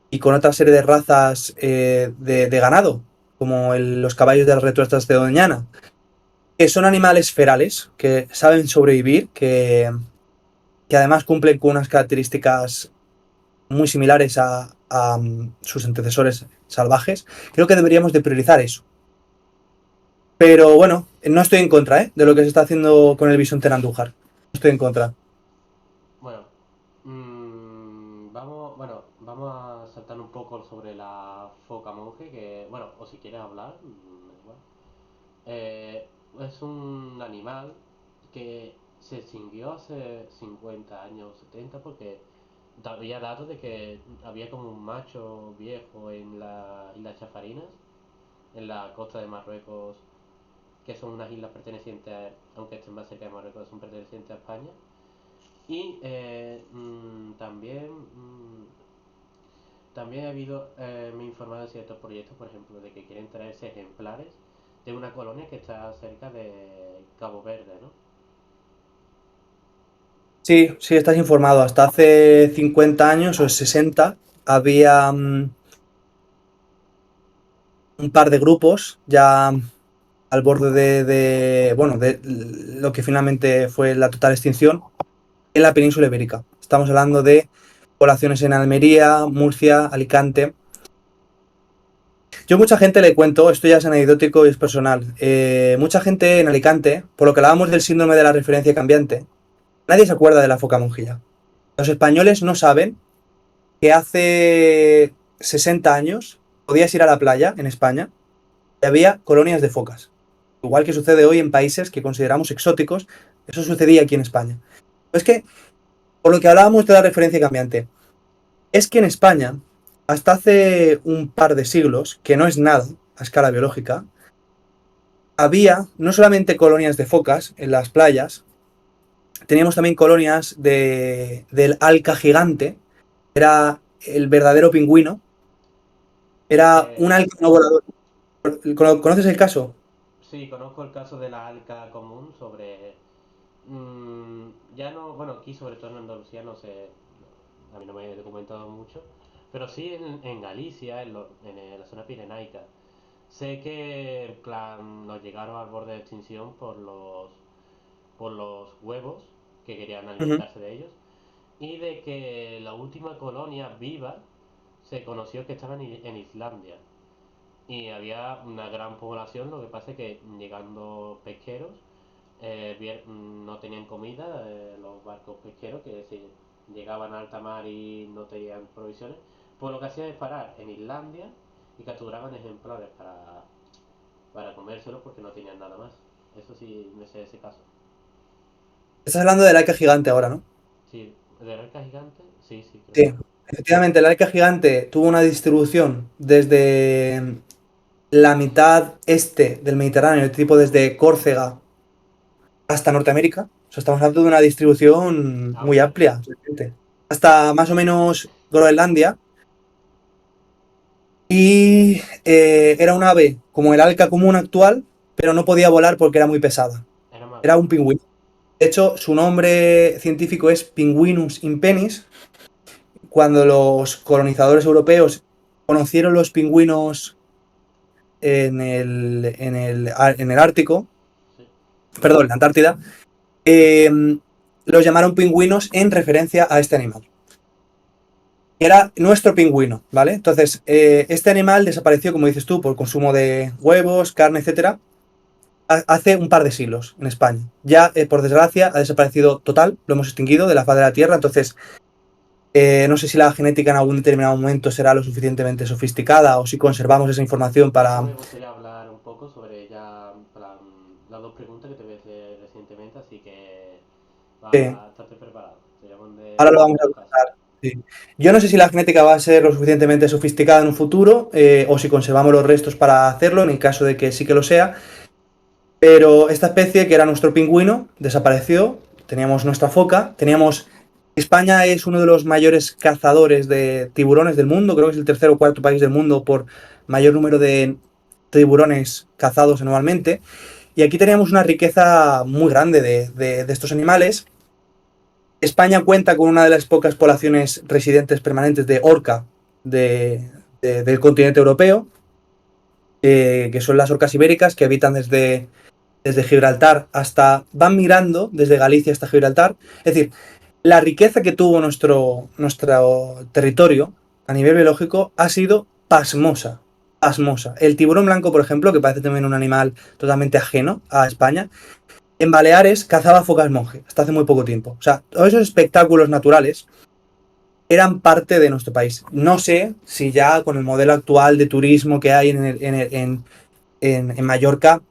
y con otra serie de razas de ganado, como los caballos de las retuertas de Doñana, que son animales ferales, que saben sobrevivir, que además cumplen con unas características muy similares a sus antecesores salvajes, creo que deberíamos de priorizar eso. Pero bueno, no estoy en contra, de lo que se está haciendo con el bisonte en Andújar. No estoy en contra. Bueno, vamos a saltar un poco sobre la foca monje, que, bueno, o si quieres hablar, da igual. Es un animal que se extinguió hace 50 años, 70, porque había datos de que había como un macho viejo en las Islas Chafarinas, en la costa de Marruecos, que son unas islas pertenecientes, aunque estén más cerca de Marruecos, son pertenecientes a España. Y también he habido, me he informado de ciertos proyectos, por ejemplo, de que quieren traerse ejemplares de una colonia que está cerca de Cabo Verde, ¿no? Sí, sí, estás informado. Hasta hace 50 años o 60 había un par de grupos ya al borde bueno, de lo que finalmente fue la total extinción en la península ibérica. Estamos hablando de poblaciones en Almería, Murcia, Alicante. Yo mucha gente le cuento, esto ya es anecdótico y es personal, mucha gente en Alicante, por lo que hablábamos del síndrome de la referencia cambiante, nadie se acuerda de la foca monjilla. Los españoles no saben que hace 60 años podías ir a la playa en España y había colonias de focas. Igual que sucede hoy en países que consideramos exóticos, eso sucedía aquí en España. Es que, por lo que hablábamos de la referencia cambiante, es que en España, hasta hace un par de siglos, que no es nada a escala biológica, había no solamente colonias de focas en las playas, teníamos también colonias del alca gigante, era el verdadero pingüino, era un Eh, alca no volador. ¿Conoces el caso? sí, conozco el caso de la alca común sobre... ya no, bueno, aquí sobre todo en Andalucía no sé, a mí no me he documentado mucho, pero sí en Galicia, en la zona pirenaica. Sé que en plan, nos llegaron al borde de extinción por los huevos, que querían Ujú. alimentarse de ellos, y de que la última colonia viva se conoció que estaba en Islandia. Y había una gran población, lo que pasa es que llegando pesqueros, no tenían comida, los barcos pesqueros que si llegaban a alta mar y no tenían provisiones, Pues lo que hacían es parar en Islandia y capturaban ejemplares para comérselos porque no tenían nada más. Eso sí, me sé ese caso. Estás hablando del Laika gigante ahora, ¿no? Sí, de arca gigante, sí, sí, creo que Sí. sí. Efectivamente, el Laika gigante tuvo una distribución desde la mitad este del Mediterráneo, tipo desde Córcega hasta Norteamérica. O sea, estamos hablando de una distribución muy Amplia. amplia, realmente. Hasta más o menos Groenlandia. Y era un ave como el alca común actual, pero no podía volar porque era muy pesada. Era más Era un grande. pingüino. De hecho, su nombre científico es Pinguinus impenis. Cuando los colonizadores europeos conocieron los pingüinos en el Ártico, Sí. perdón, la Antártida, eh, los llamaron pingüinos en referencia a este animal. Era nuestro pingüino, ¿vale? Entonces, este animal desapareció, como dices tú, por consumo de huevos, carne, etcétera, hace un par de siglos en España. Ya, por desgracia, ha desaparecido total, lo hemos extinguido de la faz de la Tierra, entonces no sé si la genética en algún determinado momento será lo suficientemente sofisticada o si conservamos esa información Eso para... me gustaría hablar un poco sobre ya en plan, las dos preguntas que te voy a hacer recientemente, así que Sí, va, estate preparado. Te llaman ahora lo de vamos a muchos casos. comentar. Sí. Yo no sé si la genética va a ser lo suficientemente sofisticada en un futuro o si conservamos los restos para hacerlo, en el caso de que sí que lo sea. Pero esta especie, que era nuestro pingüino, desapareció. Teníamos nuestra foca. Teníamos. España es uno de los mayores cazadores de tiburones del mundo. Creo que es el tercer o cuarto país del mundo por mayor número de tiburones cazados anualmente. Y aquí teníamos una riqueza muy grande de estos animales. España cuenta con una de las pocas poblaciones residentes permanentes de orca del continente europeo, que son las orcas ibéricas, que habitan desde Gibraltar hasta, van mirando desde Galicia hasta Gibraltar. Es decir, la riqueza que tuvo nuestro territorio a nivel biológico ha sido pasmosa. Pasmosa. El tiburón blanco, por ejemplo, que parece también un animal totalmente ajeno a España, en Baleares cazaba focas monje hasta hace muy poco tiempo. O sea, todos esos espectáculos naturales eran parte de nuestro país. No sé si ya con el modelo actual de turismo que hay en Mallorca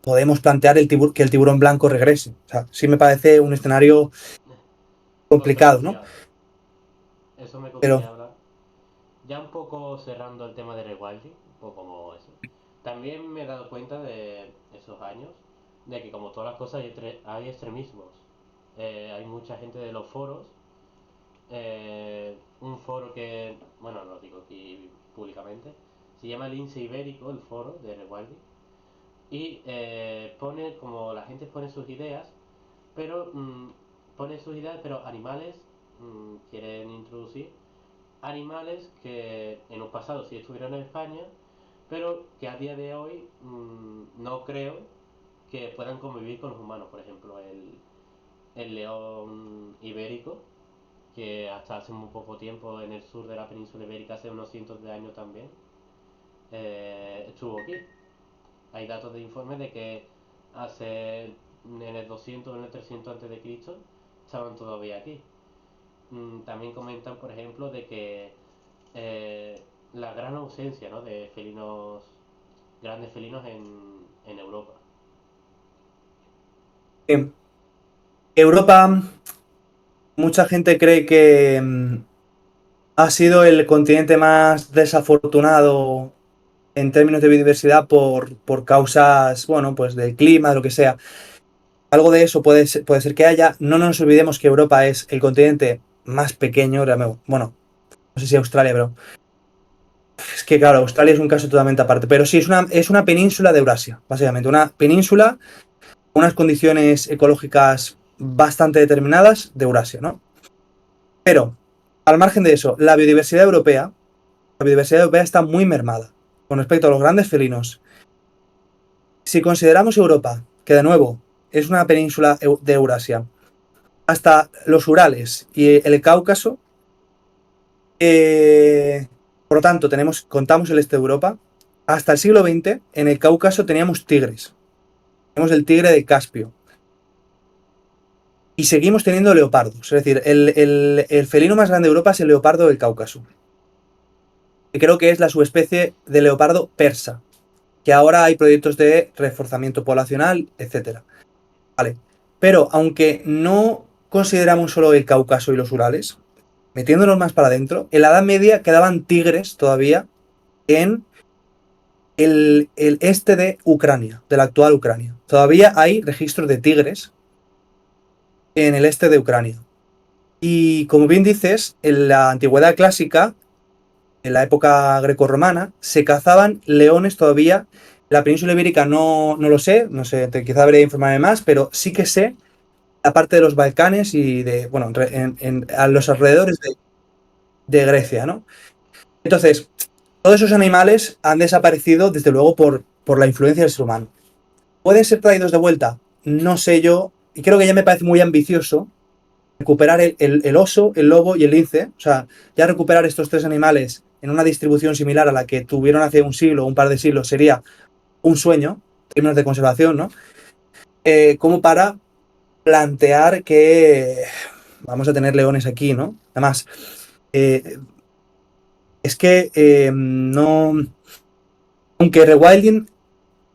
podemos plantear que el tiburón blanco regrese. O sea, sí me parece un escenario complicado, ¿no? Controversial. Eso me Pero gustaría hablar. Ya un poco cerrando el tema de rewilding, un poco como eso. También me he dado cuenta de esos años de que como todas las cosas hay extremismos. Hay mucha gente de los foros. Un foro que, bueno, lo digo aquí públicamente, se llama Lince Ibérico, el foro de rewilding. Y pone, como la gente pone sus ideas, pero pone sus ideas, pero animales quieren introducir animales que en un pasado sí estuvieron en España, pero que a día de hoy no creo que puedan convivir con los humanos. Por ejemplo, el león ibérico, que hasta hace muy poco tiempo en el sur de la península ibérica, hace unos cientos de años también, estuvo aquí. Hay datos de informes de que hace en el 200 o en el 300 antes de Cristo estaban todavía aquí. También comentan, por ejemplo, de que la gran ausencia, ¿no?, de felinos, grandes felinos en Europa. Europa, mucha gente cree que ha sido el continente más desafortunado en términos de biodiversidad por causas, bueno, pues del clima, de lo que sea. Algo de eso puede ser que haya. No nos olvidemos que Europa es el continente más pequeño, bueno, no sé si Australia, pero es que claro, Australia es un caso totalmente aparte. Pero sí, es una península de Eurasia, básicamente. Una península con unas condiciones ecológicas bastante determinadas de Eurasia, ¿no? Pero, al margen de eso, la biodiversidad europea está muy mermada con respecto a los grandes felinos. Si consideramos Europa, que de nuevo es una península de Eurasia, hasta los Urales y el Cáucaso, por lo tanto, contamos el este de Europa, hasta el siglo XX, en el Cáucaso teníamos tigres. Tenemos el tigre de Caspio. Y seguimos teniendo leopardos. Es decir, el felino más grande de Europa es el leopardo del Cáucaso. que creo que es la subespecie de leopardo persa, que ahora hay proyectos de reforzamiento poblacional, etcétera. Vale. Pero aunque no consideramos solo el Cáucaso y los Urales, metiéndonos más para adentro, en la Edad Media quedaban tigres todavía en el este de Ucrania, de la actual Ucrania. Todavía hay registros de tigres en el este de Ucrania. Y como bien dices, en la antigüedad clásica, en la época grecorromana, se cazaban leones todavía. La península ibérica no lo sé, no sé, quizá debería informarme más, pero sí que sé la parte de los Balcanes y de, bueno, a los alrededores de Grecia, ¿no? Entonces, todos esos animales han desaparecido, desde luego, por la influencia del ser humano. ¿Pueden ser traídos de vuelta? No sé yo, y creo que ya me parece muy ambicioso recuperar el oso, el lobo y el lince. O sea, ya recuperar estos tres animales en una distribución similar a la que tuvieron hace un siglo o un par de siglos sería un sueño, en términos de conservación, ¿no? Como para plantear que vamos a tener leones aquí, ¿no? Además, eh, es que no. Aunque rewilding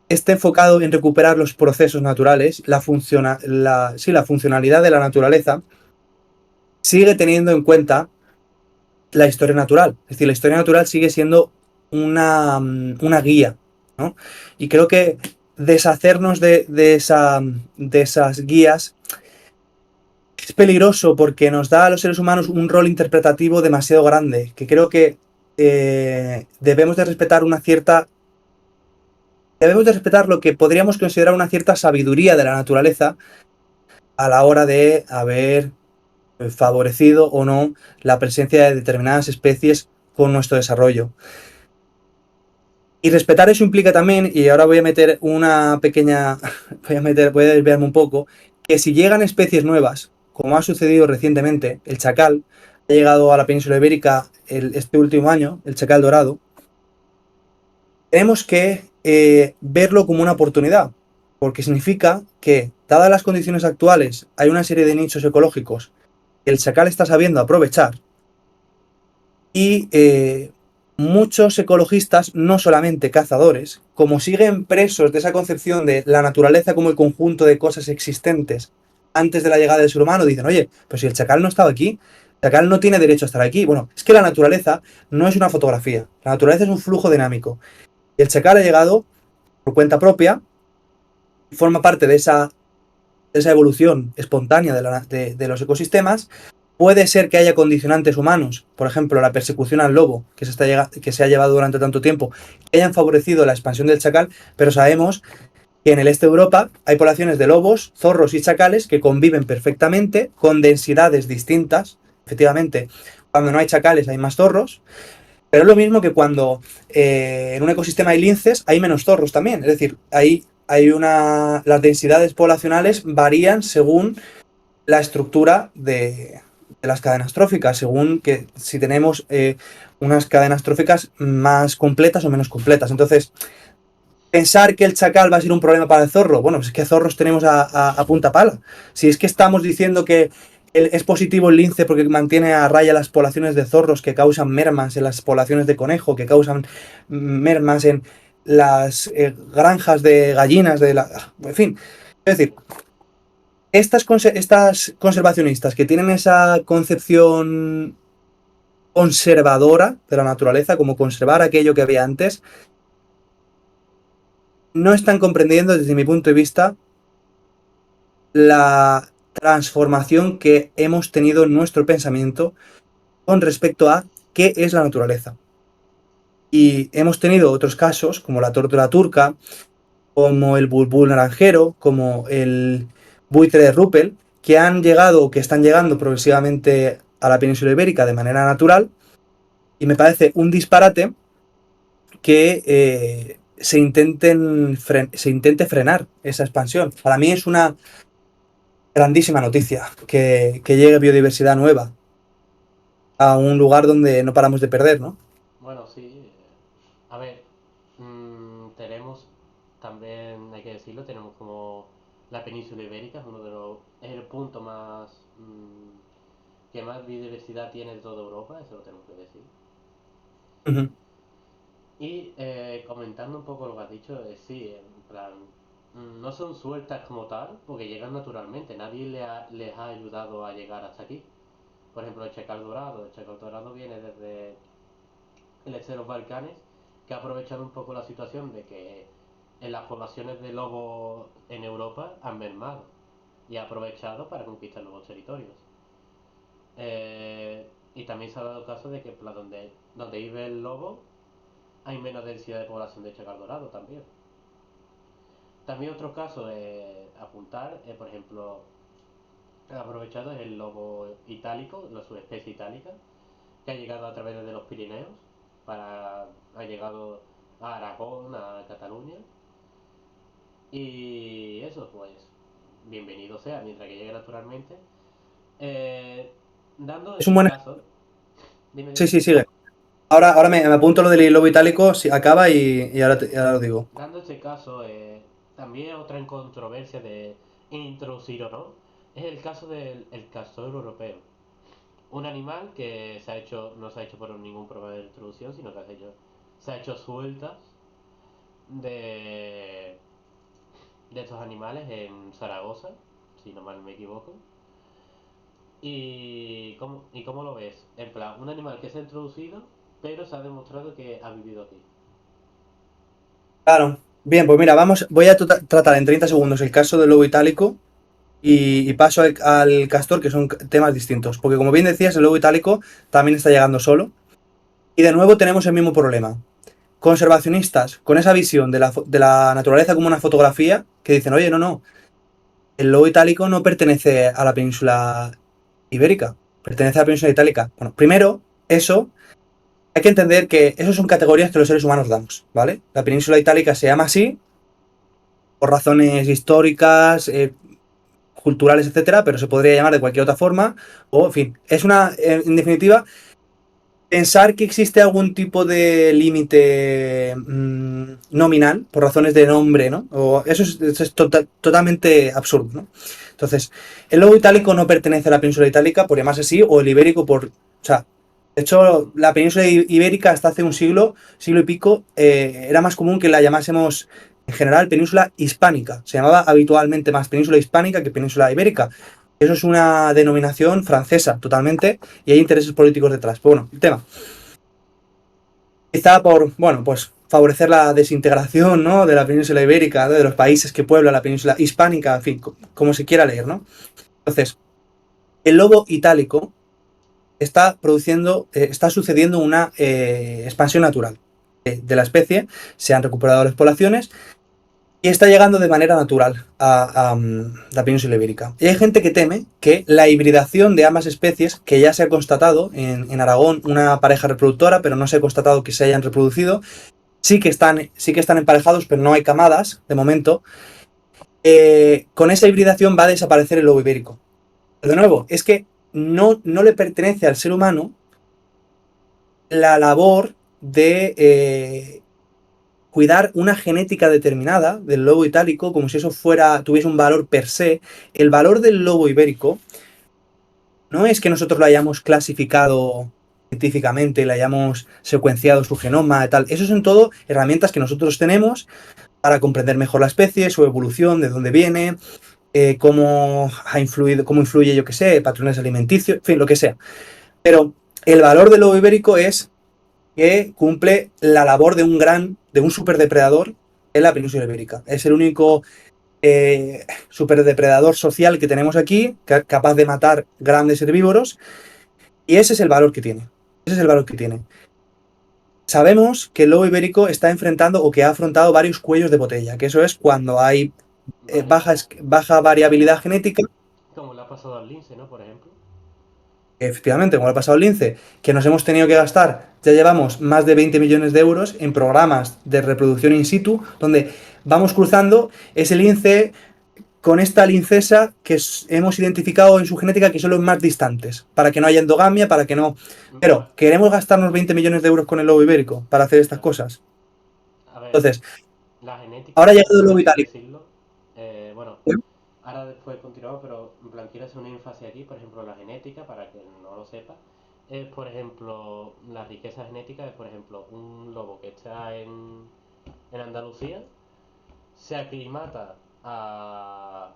esté enfocado en recuperar los procesos naturales, la funcionalidad de la naturaleza sigue teniendo en cuenta la historia natural. Es decir, la historia natural sigue siendo una guía, ¿no? Y creo que deshacernos de esas guías es peligroso porque nos da a los seres humanos un rol interpretativo demasiado grande, que creo que debemos de respetar debemos de respetar lo que podríamos considerar una cierta sabiduría de la naturaleza a la hora de haber favorecido o no la presencia de determinadas especies con nuestro desarrollo. Y respetar eso implica también, y ahora voy a meter una pequeña, voy a desviarme un poco, que si llegan especies nuevas, como ha sucedido recientemente, el chacal ha llegado a la península ibérica este último año, el chacal dorado, tenemos que verlo como una oportunidad, porque significa que, dadas las condiciones actuales, hay una serie de nichos ecológicos que el chacal está sabiendo aprovechar y muchos ecologistas, no solamente cazadores, como siguen presos de esa concepción de la naturaleza como el conjunto de cosas existentes antes de la llegada del ser humano, dicen, oye, pues si el chacal no estaba aquí, el chacal no tiene derecho a estar aquí. Bueno, es que la naturaleza no es una fotografía, la naturaleza es un flujo dinámico. Y el chacal ha llegado por cuenta propia, forma parte de esa evolución espontánea de los ecosistemas. Puede ser que haya condicionantes humanos, por ejemplo, la persecución al lobo, que se ha llevado durante tanto tiempo, que hayan favorecido la expansión del chacal, pero sabemos que en el este de Europa hay poblaciones de lobos, zorros y chacales que conviven perfectamente con densidades distintas. Efectivamente, cuando no hay chacales hay más zorros, pero es lo mismo que cuando en un ecosistema hay linces, hay menos zorros también. Es decir, las densidades poblacionales varían según la estructura de las cadenas tróficas, según que si tenemos unas cadenas tróficas más completas o menos completas. Entonces, pensar que el chacal va a ser un problema para el zorro, bueno, pues es que zorros tenemos a punta pala. Si es que estamos diciendo que es positivo el lince porque mantiene a raya las poblaciones de zorros que causan mermas en las poblaciones de conejo, que causan mermas en las granjas de gallinas, en fin. Es decir, estas conservacionistas que tienen esa concepción conservadora de la naturaleza, como conservar aquello que había antes, no están comprendiendo desde mi punto de vista la transformación que hemos tenido en nuestro pensamiento con respecto a qué es la naturaleza. Y hemos tenido otros casos, como la tórtola turca, como el bulbul naranjero, como el buitre de Ruppel, que han llegado o que están llegando progresivamente a la península ibérica de manera natural, y me parece un disparate que se intente frenar esa expansión. Para mí es una grandísima noticia que llegue biodiversidad nueva a un lugar donde no paramos de perder, ¿no? Bueno, sí. A ver, tenemos también, hay que decirlo, tenemos como la península ibérica, es el punto más que más biodiversidad tiene de toda Europa, eso lo tenemos que decir. Uh -huh. Y comentando un poco lo que has dicho, sí, en plan, no son sueltas como tal, porque llegan naturalmente, nadie les ha ayudado a llegar hasta aquí. Por ejemplo, el checal dorado viene desde el este de los Balcanes, que ha aprovechado un poco la situación de que en las poblaciones de lobos en Europa han mermado y ha aprovechado para conquistar nuevos territorios. Y también se ha dado caso de que en plan, donde vive el lobo hay menos densidad de población de chacal dorado también. También otro caso apuntar, por ejemplo, aprovechado es el lobo itálico, la subespecie itálica, que ha llegado a través de los Pirineos, ha llegado a Aragón, a Cataluña, y eso, pues, bienvenido sea, mientras que llegue naturalmente. Eh, dando Es un ese buen... caso, dime, Sí, dime. sí, sigue. Ahora me apunto lo del lobo itálico, si acaba y ahora lo digo. Dando ese caso, también otra en controversia de introducir o no, es el caso del el castor europeo. Un animal que no se ha hecho por ningún programa de introducción, sino que se ha hecho sueltas de, de estos animales en Zaragoza, si no mal me equivoco. ¿Y cómo lo ves? En plan, un animal que se ha introducido, pero se ha demostrado que ha vivido aquí. Claro. Bien, pues mira, voy a tratar en 30 segundos el caso del lobo itálico y paso al castor, que son temas distintos. Porque como bien decías, el lobo itálico también está llegando solo. Y de nuevo tenemos el mismo problema. Conservacionistas con esa visión de la naturaleza como una fotografía que dicen, oye, no, no, el lobo itálico no pertenece a la península ibérica, pertenece a la península itálica. Bueno, primero, eso hay que entender que esas son categorías que los seres humanos damos, ¿vale? La península itálica se llama así por razones históricas, culturales, etcétera, pero se podría llamar de cualquier otra forma, o en fin, es una, en definitiva, pensar que existe algún tipo de límite nominal por razones de nombre, ¿no? O eso es totalmente absurdo, ¿no? Entonces, el lobo itálico no pertenece a la península itálica, por llamarse así, o el ibérico por... O sea, de hecho, la península ibérica hasta hace un siglo, siglo y pico, era más común que la llamásemos en general península hispánica. Se llamaba habitualmente más península hispánica que península ibérica. Eso es una denominación francesa totalmente y hay intereses políticos detrás. Pero bueno, el tema. Quizá por, bueno, pues favorecer la desintegración, ¿no? De la península ibérica, ¿no? De los países que pueblan la península hispánica, en fin, como se quiera leer, ¿no? Entonces, el lobo itálico está sucediendo una expansión natural de la especie, se han recuperado las poblaciones y está llegando de manera natural a la península ibérica. Y hay gente que teme que la hibridación de ambas especies, que ya se ha constatado en Aragón una pareja reproductora, pero no se ha constatado que se hayan reproducido, sí que están emparejados, pero no hay camadas de momento. Con esa hibridación va a desaparecer el lobo ibérico. Pero de nuevo, es que no le pertenece al ser humano la labor de cuidar una genética determinada del lobo itálico, como si eso tuviese un valor per se. El valor del lobo ibérico no es que nosotros lo hayamos clasificado científicamente, le hayamos secuenciado su genoma y tal. Eso son todo herramientas que nosotros tenemos para comprender mejor la especie, su evolución, de dónde viene, cómo ha influido, cómo influye, yo qué sé, patrones alimenticios, en fin, lo que sea. Pero el valor del lobo ibérico es que cumple la labor de un superdepredador en la península ibérica. Es el único superdepredador social que tenemos aquí, capaz de matar grandes herbívoros, y ese es el valor que tiene. Ese es el valor que tiene. Sabemos que el lobo ibérico está enfrentando o que ha afrontado varios cuellos de botella, que eso es cuando hay Vaya, baja variabilidad genética. como le ha pasado al lince, ¿no? Por ejemplo. Efectivamente, como ha pasado el lince, que nos hemos tenido que gastar, ya llevamos más de 20 millones de euros en programas de reproducción in situ, donde vamos cruzando ese lince con esta lincesa que hemos identificado en su genética que son los más distantes, para que no haya endogamia, para que no... Pero, Vale, ¿queremos gastarnos 20 millones de euros con el lobo ibérico para hacer estas claro. cosas? A ver, Entonces, la genética, ahora ha llegado el por lobo así itálico. decirlo, bueno, ahora después continuamos, pero en plan quiero hacer un énfasis aquí, por ejemplo, la genética, para que no lo sepa. es, por ejemplo, la riqueza genética es, por ejemplo, un lobo que está en Andalucía, se aclimata a,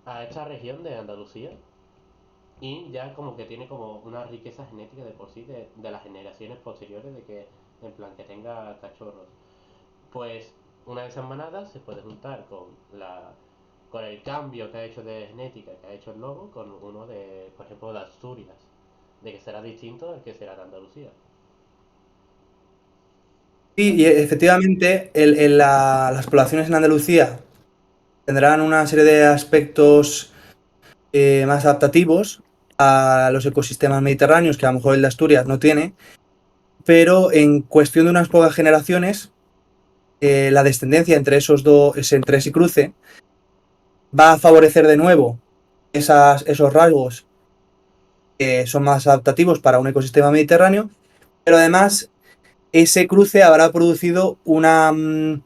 a esta región de Andalucía y ya como que tiene como una riqueza genética de por sí de las generaciones posteriores de que, en plan, que tenga cachorros. Pues una de esas manadas se puede juntar con el cambio que ha hecho de genética que ha hecho el lobo con uno de, por ejemplo, de Asturias, de que será distinto al que será de Andalucía. Sí, y efectivamente las poblaciones en Andalucía tendrán una serie de aspectos más adaptativos a los ecosistemas mediterráneos que a lo mejor el de Asturias no tiene, pero en cuestión de unas pocas generaciones, la descendencia entre entre ese cruce, va a favorecer de nuevo esos rasgos que son más adaptativos para un ecosistema mediterráneo, pero además ese cruce habrá producido una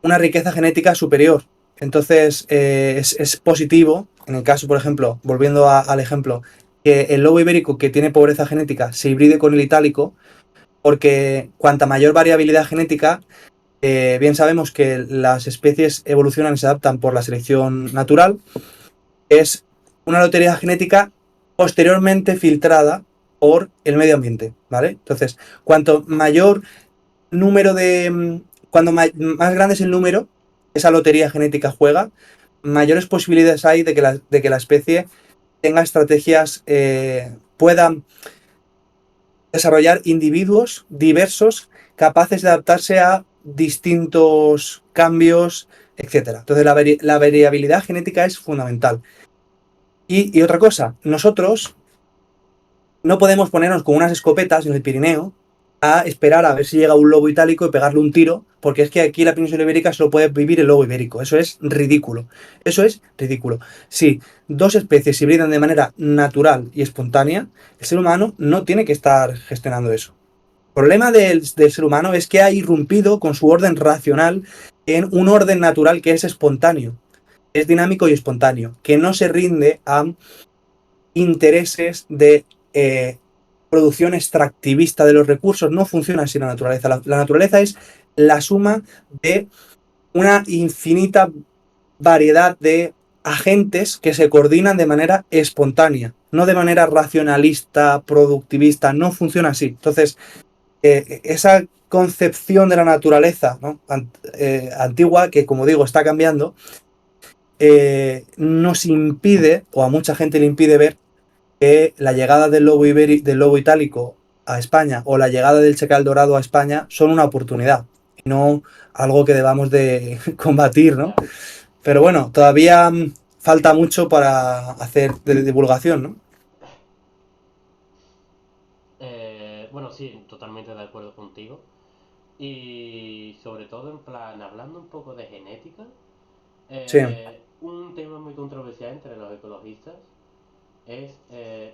riqueza genética superior. Entonces, es positivo, en el caso, por ejemplo, volviendo al ejemplo, que el lobo ibérico que tiene pobreza genética se hibride con el itálico, porque cuanta mayor variabilidad genética, bien sabemos que las especies evolucionan y se adaptan por la selección natural, es una lotería genética posteriormente filtrada por el medio ambiente, ¿vale? Entonces, cuanto mayor número de... Cuando más grande es el número, esa lotería genética juega, mayores posibilidades hay de que la especie tenga estrategias, pueda desarrollar individuos diversos capaces de adaptarse a distintos cambios, etcétera. Entonces, la variabilidad genética es fundamental. Y otra cosa, nosotros no podemos ponernos con unas escopetas en el Pirineo a esperar a ver si llega un lobo itálico y pegarle un tiro, porque es que aquí en la península ibérica solo puede vivir el lobo ibérico. Eso es ridículo. Eso es ridículo. Si dos especies se hibridan de manera natural y espontánea, el ser humano no tiene que estar gestionando eso. El problema del ser humano es que ha irrumpido con su orden racional en un orden natural que es espontáneo, es dinámico y espontáneo, que no se rinde a intereses de producción extractivista de los recursos. No funciona así la naturaleza. La naturaleza es la suma de una infinita variedad de agentes que se coordinan de manera espontánea, no de manera racionalista, productivista. No funciona así. Entonces, esa concepción de la naturaleza, ¿no? Antigua, que como digo está cambiando, nos impide, o a mucha gente le impide ver que la llegada del lobo itálico a España o la llegada del chacal dorado a España son una oportunidad, no algo que debamos de combatir, ¿no? Ya. Pero bueno, todavía falta mucho para hacer de divulgación, ¿no? Bueno, sí, totalmente de acuerdo contigo. Y sobre todo, en plan, hablando un poco de genética, Sí, un tema muy controversial entre los ecologistas es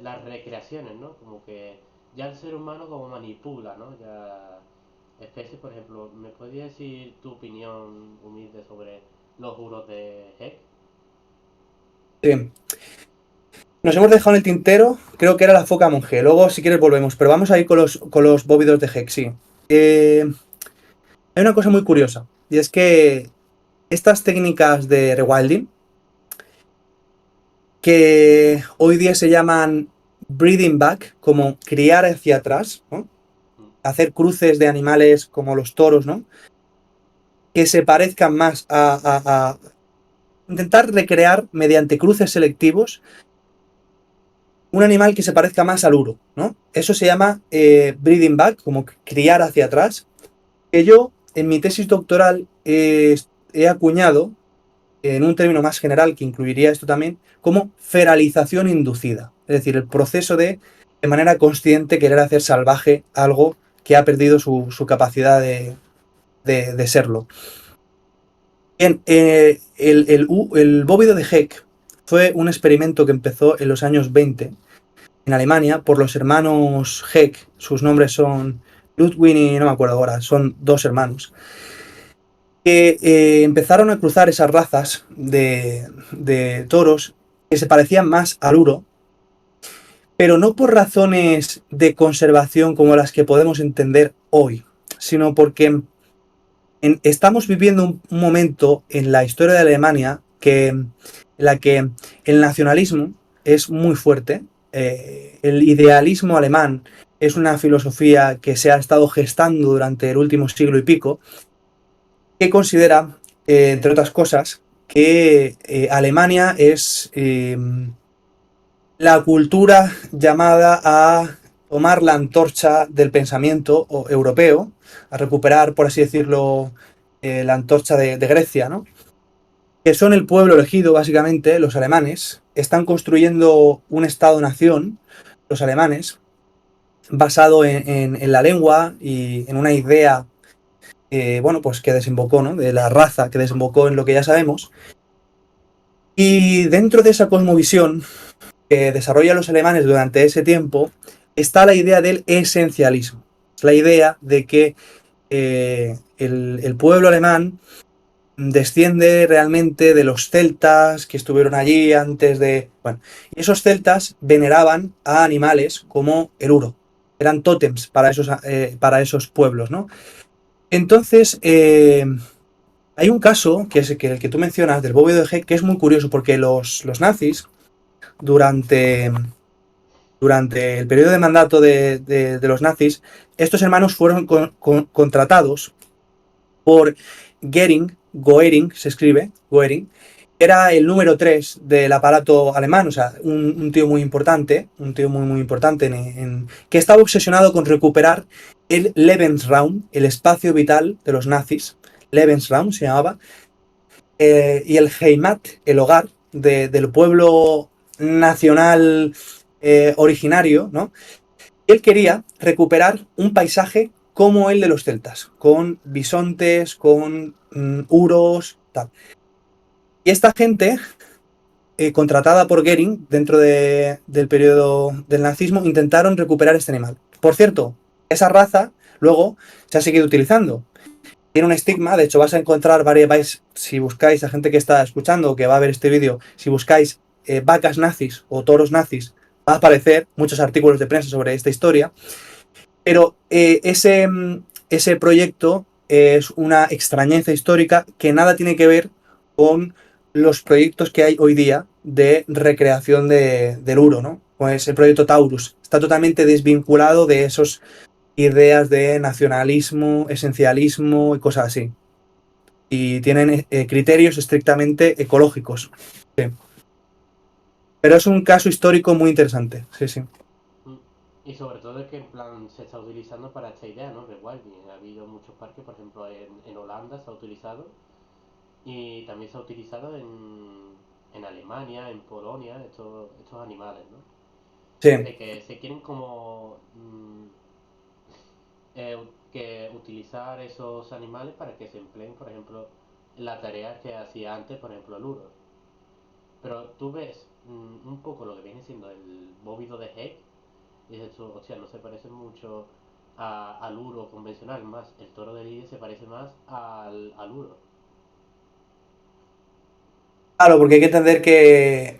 las recreaciones, ¿no? Como que ya el ser humano como manipula, ¿no? Ya especies, por ejemplo, ¿me podrías decir tu opinión humilde sobre los juros de Heck? sí. Nos hemos dejado en el tintero, creo que era la foca monje. Luego, si quieres, volvemos. Pero vamos a ir con los bóvidos de Heck, sí. Hay una cosa muy curiosa, y es que estas técnicas de rewilding, que hoy día se llaman breeding back, como criar hacia atrás, ¿no? Mm. Hacer cruces de animales como los toros, ¿no? Que se parezcan más a intentar recrear mediante cruces selectivos un animal que se parezca más al uro, ¿no? Eso se llama breeding back, como criar hacia atrás, que yo en mi tesis doctoral he acuñado en un término más general que incluiría esto también, como feralización inducida. Es decir, el proceso de manera consciente, querer hacer salvaje algo que ha perdido su capacidad de serlo. Bien, el bóvido de Heck fue un experimento que empezó en los años 20 en Alemania por los hermanos Heck. Sus nombres son Ludwig y no me acuerdo ahora, son dos hermanos que empezaron a cruzar esas razas de toros que se parecían más al uro, pero no por razones de conservación como las que podemos entender hoy, sino porque estamos viviendo un momento en la historia de Alemania en la que el nacionalismo es muy fuerte. El idealismo alemán es una filosofía que se ha estado gestando durante el último siglo y pico, que considera, entre otras cosas, que Alemania es la cultura llamada a tomar la antorcha del pensamiento europeo, a recuperar, por así decirlo, la antorcha de Grecia, ¿no? Que son el pueblo elegido, básicamente, los alemanes. Están construyendo un Estado-nación, los alemanes, basado en la lengua y en una idea, bueno, pues que desembocó, ¿no? De la raza, que desembocó en lo que ya sabemos. Y dentro de esa cosmovisión que desarrollan los alemanes durante ese tiempo, está la idea del esencialismo. Es la idea de que el pueblo alemán desciende realmente de los celtas que estuvieron allí antes de... Bueno, y esos celtas veneraban a animales como el uro. Eran tótems para esos pueblos, ¿no? Entonces, hay un caso, que es el que tú mencionas, del bóvido de Heck, que es muy curioso, porque los nazis, durante el periodo de mandato de los nazis, estos hermanos fueron contratados por Goering se escribe, Goering, era el número 3 del aparato alemán, o sea, un tío muy importante, que estaba obsesionado con recuperar el Lebensraum, el espacio vital de los nazis, Lebensraum se llamaba, y el Heimat, el hogar del pueblo nacional originario, ¿no? Él quería recuperar un paisaje como el de los celtas, con bisontes, con uros, tal. Y esta gente, contratada por Goering dentro del periodo del nazismo, intentaron recuperar este animal. Por cierto, esa raza luego se ha seguido utilizando. Tiene un estigma, de hecho vas a encontrar si buscáis a gente que está escuchando o que va a ver este vídeo, si buscáis vacas nazis o toros nazis, va a aparecer muchos artículos de prensa sobre esta historia. Pero ese proyecto es una extrañeza histórica que nada tiene que ver con los proyectos que hay hoy día de recreación del uro, ¿no? Pues el proyecto Taurus está totalmente desvinculado de esas ideas de nacionalismo, esencialismo y cosas así. Y tienen criterios estrictamente ecológicos. Sí. Pero es un caso histórico muy interesante, sí, sí. Y sobre todo es que en plan se está utilizando para esta idea, ¿no? Rewilding. Ha habido muchos parques, por ejemplo en Holanda se ha utilizado y también se ha utilizado en Alemania, en Polonia, estos animales, ¿no? Sí. De que se quieren como que utilizar esos animales para que se empleen, por ejemplo, en la tarea que hacía antes, por ejemplo, el uro. Pero tú ves un poco lo que viene siendo el bóvido de Heck y dices tú, hostia, no se parece mucho al uro convencional, más el toro de Lidia se parece más al uro. Claro, porque hay que entender que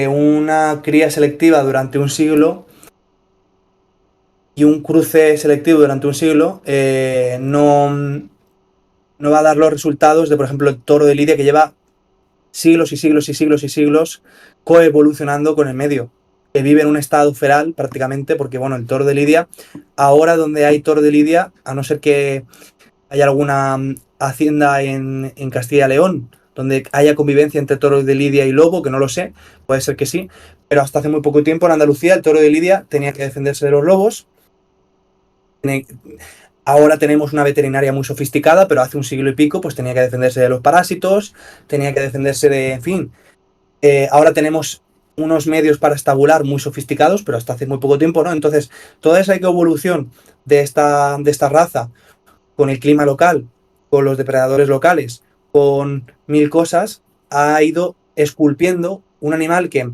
una cría selectiva durante un siglo y un cruce selectivo durante un siglo no va a dar los resultados de, por ejemplo, el toro de Lidia, que lleva siglos y siglos y siglos y siglos coevolucionando con el medio, que vive en un estado feral prácticamente, porque bueno, el toro de Lidia, ahora donde hay toro de Lidia, a no ser que haya alguna hacienda en Castilla y León, donde haya convivencia entre toro de Lidia y lobo, que no lo sé, puede ser que sí, pero hasta hace muy poco tiempo en Andalucía el toro de Lidia tenía que defenderse de los lobos. Ahora tenemos una veterinaria muy sofisticada, pero hace un siglo y pico pues tenía que defenderse de los parásitos, tenía que defenderse de, en fin. Ahora tenemos unos medios para estabular muy sofisticados, pero hasta hace muy poco tiempo, ¿no? Entonces, toda esa evolución de esta raza, con el clima local, con los depredadores locales, con mil cosas, ha ido esculpiendo un animal que,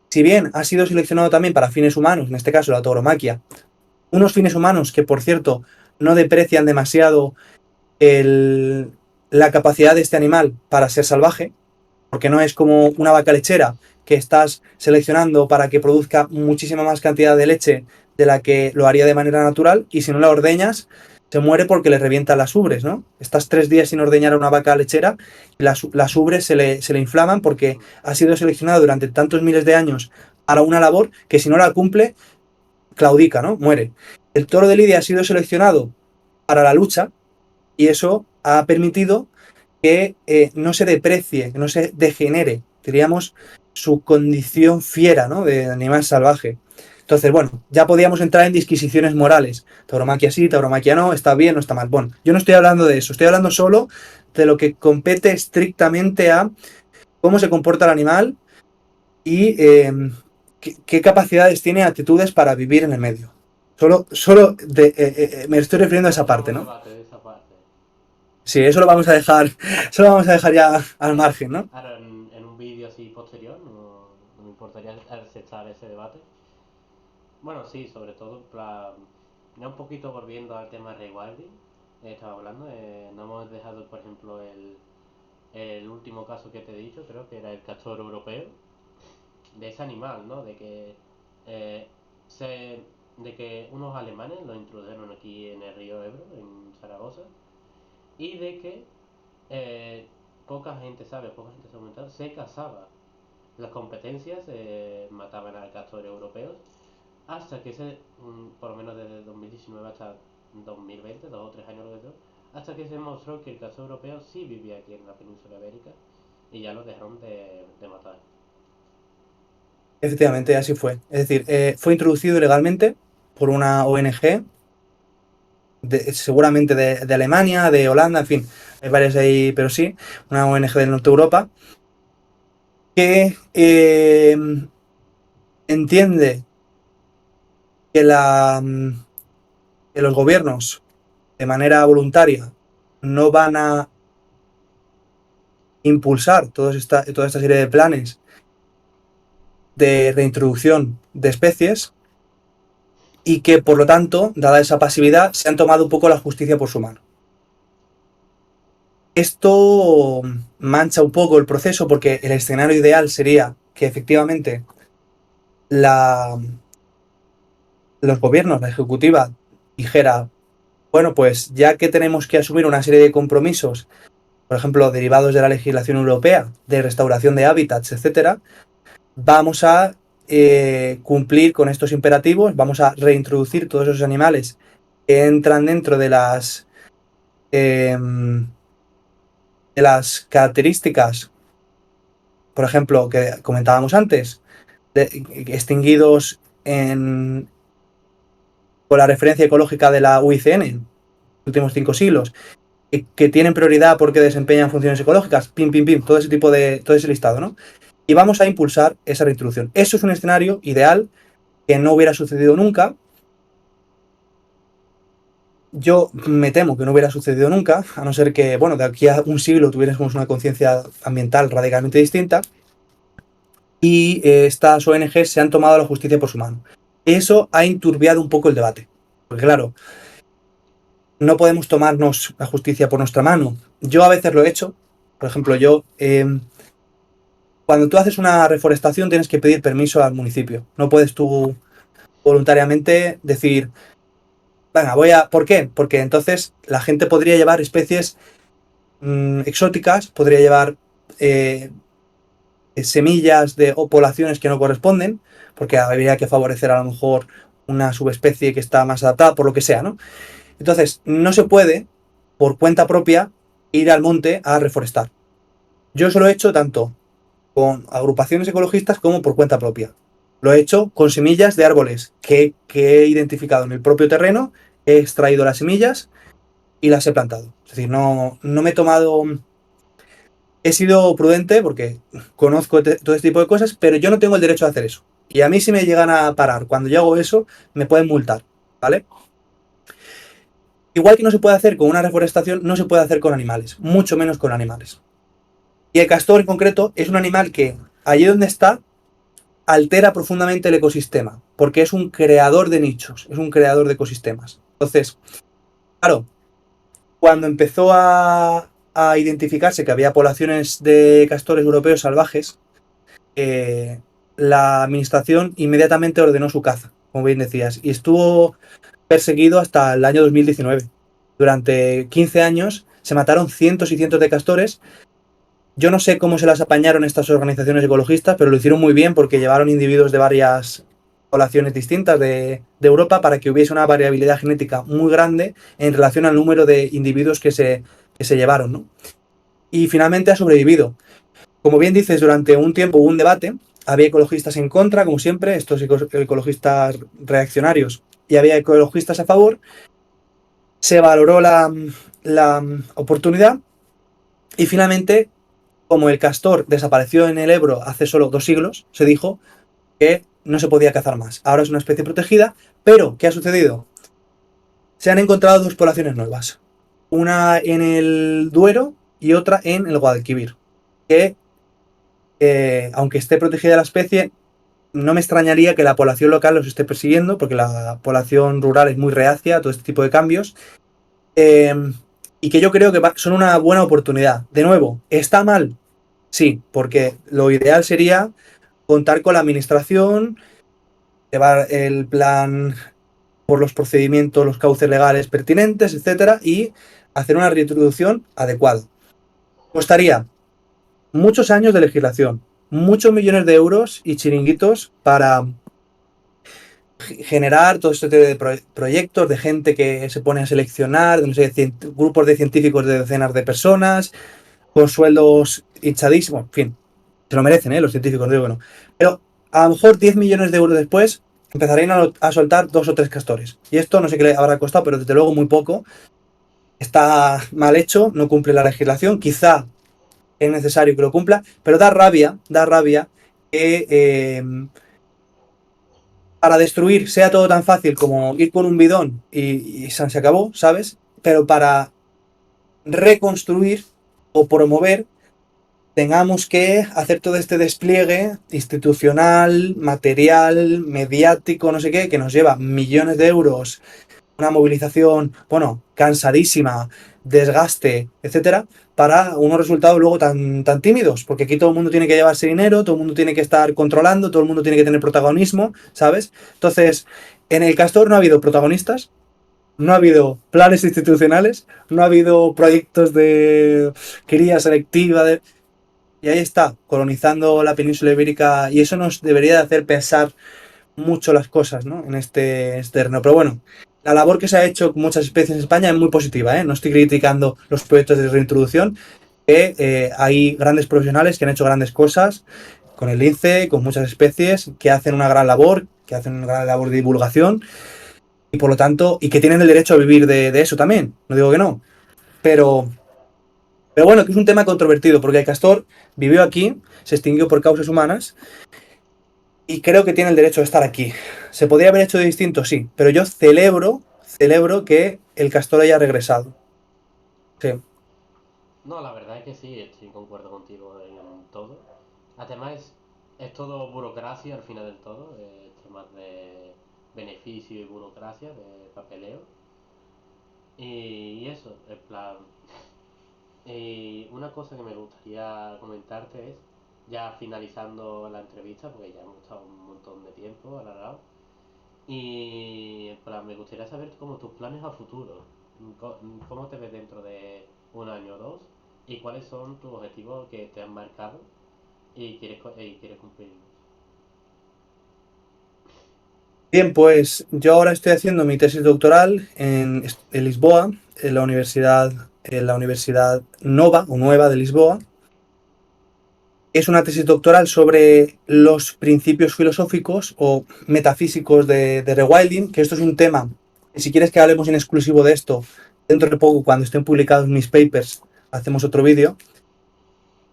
si bien ha sido seleccionado también para fines humanos, en este caso la tauromaquia, unos fines humanos que, por cierto, no deprecian demasiado la capacidad de este animal para ser salvaje, porque no es como una vaca lechera que estás seleccionando para que produzca muchísima más cantidad de leche de la que lo haría de manera natural, y si no la ordeñas, se muere porque le revientan las ubres, ¿no? Estás 3 días sin ordeñar a una vaca lechera y las ubres se le inflaman porque ha sido seleccionada durante tantos miles de años para una labor que si no la cumple, claudica, ¿no? Muere. El toro de Lidia ha sido seleccionado para la lucha y eso ha permitido que no se deprecie, que no se degenere, diríamos, su condición fiera, ¿no? De animal salvaje. Entonces, bueno, ya podíamos entrar en disquisiciones morales. Tauromaquia sí, tauromaquia no, está bien, no está mal. Bueno, yo no estoy hablando de eso, estoy hablando solo de lo que compete estrictamente a cómo se comporta el animal y qué capacidades tiene, actitudes para vivir en el medio. Me estoy refiriendo a esa Echamos parte, un ¿no? debate de esa parte. Sí, eso lo vamos a dejar, eso lo vamos a dejar ya al margen, ¿no? Ahora, en un vídeo así posterior, no me importaría aceptar ese debate. Bueno, sí, sobre todo, ya un poquito volviendo al tema de rewilding, estaba hablando, no hemos dejado, por ejemplo, el último caso que te he dicho, creo que era el castor europeo, de ese animal, ¿no? Eh, se, de que unos alemanes lo introdujeron aquí en el río Ebro, en Zaragoza, y de que poca gente sabe, poca gente se ha comentado, se cazaba. Las competencias mataban a castores europeos hasta que por lo menos desde 2019 hasta 2020, 2 o 3 años lo que sea, hasta que se demostró que el castor europeo sí vivía aquí en la península ibérica y ya lo dejaron de matar. Efectivamente, así fue. Es decir, fue introducido ilegalmente por una ONG, seguramente de Alemania, de Holanda, en fin, hay varias ahí, pero sí, una ONG del norte de Europa, que entiende que, que los gobiernos, de manera voluntaria, no van a impulsar toda esta serie de planes de reintroducción de especies, y que, por lo tanto, dada esa pasividad, se han tomado un poco la justicia por su mano. Esto mancha un poco el proceso porque el escenario ideal sería que efectivamente la, los gobiernos, la ejecutiva, dijera, bueno, pues ya que tenemos que asumir una serie de compromisos, por ejemplo, derivados de la legislación europea, de restauración de hábitats, etcétera, vamos a cumplir con estos imperativos, vamos a reintroducir todos esos animales que entran dentro de las características, por ejemplo, que comentábamos antes, extinguidos con la referencia ecológica de la UICN en los últimos 5 siglos, que tienen prioridad porque desempeñan funciones ecológicas, pim, pim, pim, todo ese listado, ¿no? Y vamos a impulsar esa reintroducción. Eso es un escenario ideal que no hubiera sucedido nunca. Yo me temo que no hubiera sucedido nunca, a no ser que, bueno, de aquí a un siglo tuviéramos una conciencia ambiental radicalmente distinta, y estas ONG se han tomado la justicia por su mano. Eso ha enturbiado un poco el debate, porque claro, no podemos tomarnos la justicia por nuestra mano. Yo a veces lo he hecho, por ejemplo, cuando tú haces una reforestación tienes que pedir permiso al municipio, no puedes tú voluntariamente decir, venga, ¿por qué? Porque entonces la gente podría llevar especies exóticas, podría llevar semillas o poblaciones que no corresponden, porque habría que favorecer a lo mejor una subespecie que está más adaptada, por lo que sea, ¿no? Entonces, no se puede, por cuenta propia, ir al monte a reforestar. Yo eso lo he hecho tanto con agrupaciones ecologistas como por cuenta propia. Lo he hecho con semillas de árboles que he identificado en el propio terreno, he extraído las semillas y las he plantado. Es decir, no me he tomado... He sido prudente porque conozco todo este tipo de cosas, pero yo no tengo el derecho a hacer eso. Y a mí, si me llegan a parar cuando yo hago eso, me pueden multar, ¿vale? Igual que no se puede hacer con una reforestación, no se puede hacer con animales, mucho menos con animales. Y el castor en concreto es un animal que, allí donde está, altera profundamente el ecosistema, porque es un creador de nichos, es un creador de ecosistemas. Entonces, claro, cuando empezó a identificarse que había poblaciones de castores europeos salvajes, eh, la administración inmediatamente ordenó su caza, como bien decías, y estuvo perseguido hasta el año 2019. Durante 15 años se mataron cientos y cientos de castores. Yo no sé cómo se las apañaron estas organizaciones ecologistas, pero lo hicieron muy bien porque llevaron individuos de varias poblaciones distintas de Europa para que hubiese una variabilidad genética muy grande en relación al número de individuos que se llevaron, ¿no? Y finalmente ha sobrevivido. Como bien dices, durante un tiempo hubo un debate, había ecologistas en contra, como siempre, estos ecologistas reaccionarios, y había ecologistas a favor. Se valoró la oportunidad y finalmente, como el castor desapareció en el Ebro hace solo 2 siglos, se dijo que no se podía cazar más. Ahora es una especie protegida, pero ¿qué ha sucedido? Se han encontrado dos poblaciones nuevas, una en el Duero y otra en el Guadalquivir, que aunque esté protegida la especie, no me extrañaría que la población local los esté persiguiendo, porque la población rural es muy reacia a todo este tipo de cambios, eh, y que yo creo que son una buena oportunidad. De nuevo, ¿está mal? Sí, porque lo ideal sería contar con la administración, llevar el plan por los procedimientos, los cauces legales pertinentes, etcétera, y hacer una reintroducción adecuada. Costaría muchos años de legislación, muchos millones de euros y chiringuitos para generar todo este tipo de proyectos de gente que se pone a seleccionar, no sé, grupos de científicos de decenas de personas, con sueldos hinchadísimos, en fin, se lo merecen, los científicos, digo, bueno. Pero a lo mejor 10 millones de euros después empezarían a soltar 2 o 3 castores. Y esto no sé qué le habrá costado, pero desde luego muy poco. Está mal hecho, no cumple la legislación, quizá es necesario que lo cumpla, pero da rabia que para destruir sea todo tan fácil como ir con un bidón y se acabó, ¿sabes? Pero para reconstruir o promover tengamos que hacer todo este despliegue institucional, material, mediático, no sé qué, que nos lleva millones de euros, una movilización, bueno, cansadísima, desgaste, etcétera, para unos resultados luego tan tímidos, porque aquí todo el mundo tiene que llevarse dinero, todo el mundo tiene que estar controlando, todo el mundo tiene que tener protagonismo, ¿sabes? Entonces, en el Castor no ha habido protagonistas, no ha habido planes institucionales, no ha habido proyectos de cría selectiva, y ahí está, colonizando la península ibérica, y eso nos debería de hacer pensar mucho las cosas, ¿no? En este terreno. Pero bueno, la labor que se ha hecho con muchas especies en España es muy positiva, ¿eh? No estoy criticando los proyectos de reintroducción, que hay grandes profesionales que han hecho grandes cosas con el lince, con muchas especies, que hacen una gran labor, que hacen una gran labor de divulgación, y por lo tanto, y que tienen el derecho a vivir de eso también, no digo que no, pero bueno, que es un tema controvertido, porque el castor vivió aquí, se extinguió por causas humanas, y creo que tiene el derecho de estar aquí. ¿Se podría haber hecho de distinto? Sí, pero yo celebro que el castor haya regresado. Sí. No, la verdad es que sí, estoy concuerdo contigo en todo. Además, es todo burocracia al final del todo, temas de beneficio y burocracia, de papeleo. Y eso, en plan. Y una cosa que me gustaría comentarte es, ya finalizando la entrevista, porque ya hemos estado un montón de tiempo alargado, y en plan, me gustaría saber como tus planes a futuro. ¿Cómo te ves dentro de un año o dos? ¿Y cuáles son tus objetivos que te han marcado y quieres cumplirlos? Bien, pues yo ahora estoy haciendo mi tesis doctoral en Lisboa, en la Universidad Nova o Nueva de Lisboa. Es una tesis doctoral sobre los principios filosóficos o metafísicos de rewilding, que esto es un tema, y si quieres que hablemos en exclusivo de esto, dentro de poco, cuando estén publicados mis papers, hacemos otro vídeo.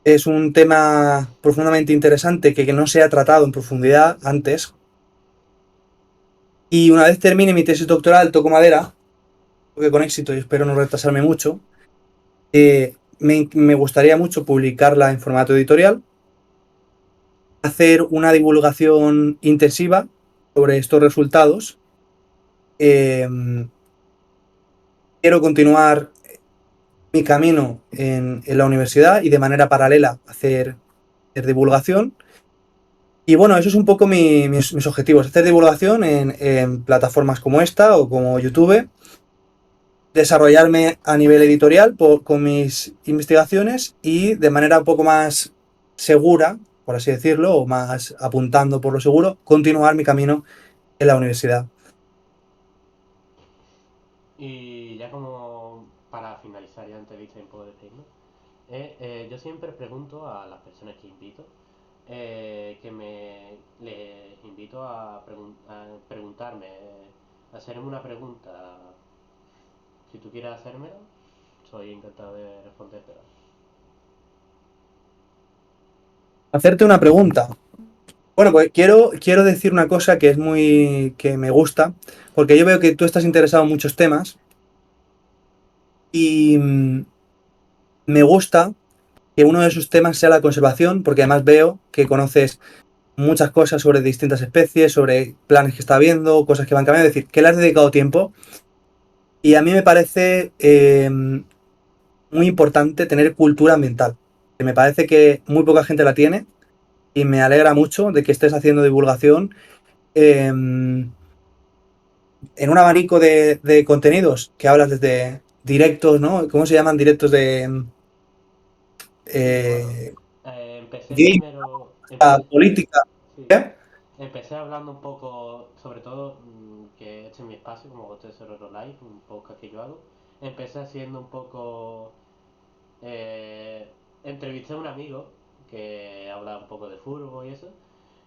Es un tema profundamente interesante que no se ha tratado en profundidad antes. Y una vez termine mi tesis doctoral, toco madera, porque con éxito y espero no retrasarme mucho, me gustaría mucho publicarla en formato editorial, hacer una divulgación intensiva sobre estos resultados. Eh, Quiero continuar mi camino en la universidad y de manera paralela hacer divulgación. Y bueno, eso es un poco mis objetivos, hacer divulgación en plataformas como esta o como YouTube, desarrollarme a nivel editorial con mis investigaciones y de manera un poco más segura, por así decirlo, o más apuntando por lo seguro, continuar mi camino en la universidad. Y ya como para finalizar ya entrevista y un poco de despedirnos, yo siempre pregunto a las personas que invito, que me les invito a preguntarme, a hacerme una pregunta. Si tú quieres hacérmela, soy encantado de responderte. Hacerte una pregunta. Bueno, pues quiero decir una cosa que es muy, que me gusta, porque yo veo que tú estás interesado en muchos temas y me gusta que uno de esos temas sea la conservación, porque además veo que conoces muchas cosas sobre distintas especies, sobre planes que está habiendo, cosas que van cambiando, es decir, que le has dedicado tiempo y a mí me parece muy importante tener cultura ambiental, que me parece que muy poca gente la tiene y me alegra mucho de que estés haciendo divulgación eh, en un abanico de contenidos que hablas desde directos, ¿no? ¿Cómo se llaman? Directos de Sí, bueno, eh, empecé game, primero, empecé, política. sí, ¿Eh? empecé hablando un poco, sobre todo, que este es mi espacio, como Hotel Sororo Live, un podcast que yo hago. Empecé haciendo un poco, eh, entrevisté a un amigo que habla un poco de fútbol y eso,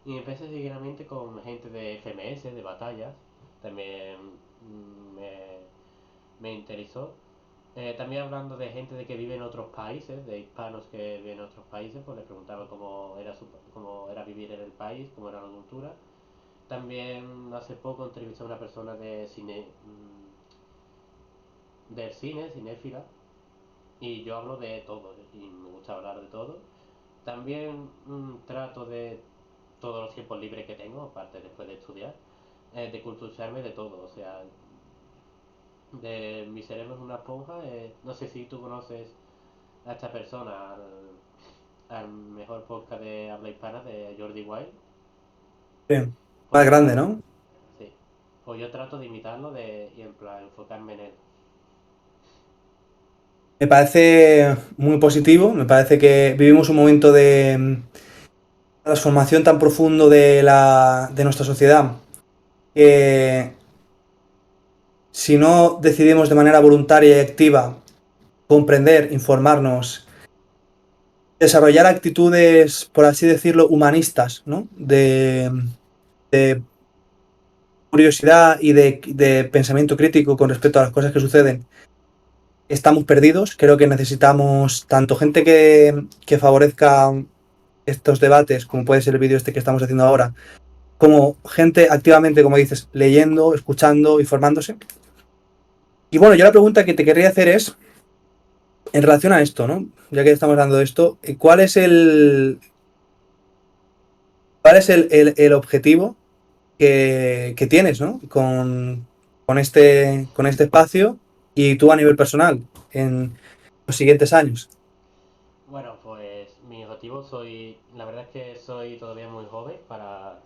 y empecé seguidamente con gente de FMS, de batallas, también me interesó. También hablando de gente de que vive en otros países, de hispanos que viven en otros países, pues le preguntaba cómo era vivir en el país, cómo era la cultura. También hace poco entrevisté a una persona de cine, del cine, cinéfila, y yo hablo de todo, y me gusta hablar de todo. También trato de todos los tiempos libres que tengo, aparte después de estudiar, de culturizarme de todo, o sea, de mi cerebro es una esponja. No sé si tú conoces a esta persona, al mejor podcast de habla hispana de Jordi Wild. Bien. Pues Más yo grande, trato, ¿no? sí, pues yo trato de imitarlo y en plan enfocarme en él. Me parece muy positivo, me parece que vivimos un momento de transformación tan profundo de nuestra sociedad que si no decidimos de manera voluntaria y activa comprender, informarnos, desarrollar actitudes, por así decirlo, humanistas, ¿no? De curiosidad y de pensamiento crítico con respecto a las cosas que suceden, estamos perdidos. Creo que necesitamos tanto gente que favorezca estos debates, como puede ser el vídeo este que estamos haciendo ahora, como gente activamente, como dices, leyendo, escuchando, informándose. Y bueno, yo la pregunta que te querría hacer es, en relación a esto, ¿no? Ya que estamos hablando de esto, cuál es el objetivo que tienes, ¿no? Con este espacio y tú a nivel personal en los siguientes años. Bueno, pues mi objetivo la verdad es que soy todavía muy joven para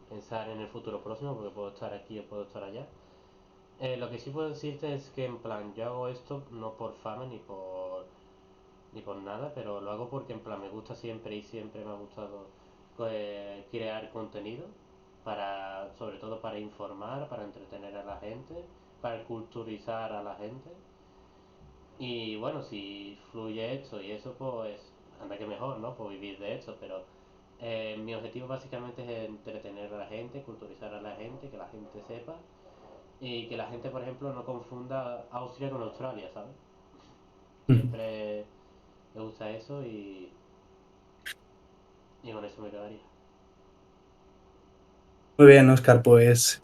pensar en el futuro próximo, porque puedo estar aquí o puedo estar allá. Lo que sí puedo decirte es que en plan, yo hago esto no por fama ni por nada, pero lo hago porque en plan me gusta siempre y siempre me ha gustado crear contenido sobre todo para informar, para entretener a la gente, para culturizar a la gente. Y bueno, si fluye esto y eso, pues anda que mejor, ¿no? Pues vivir de esto, pero mi objetivo básicamente es entretener a la gente, culturizar a la gente, que la gente sepa y que la gente, por ejemplo, no confunda Austria con Australia, ¿sabes? Siempre me gusta eso y con eso me quedaría. Muy bien, Oscar, pues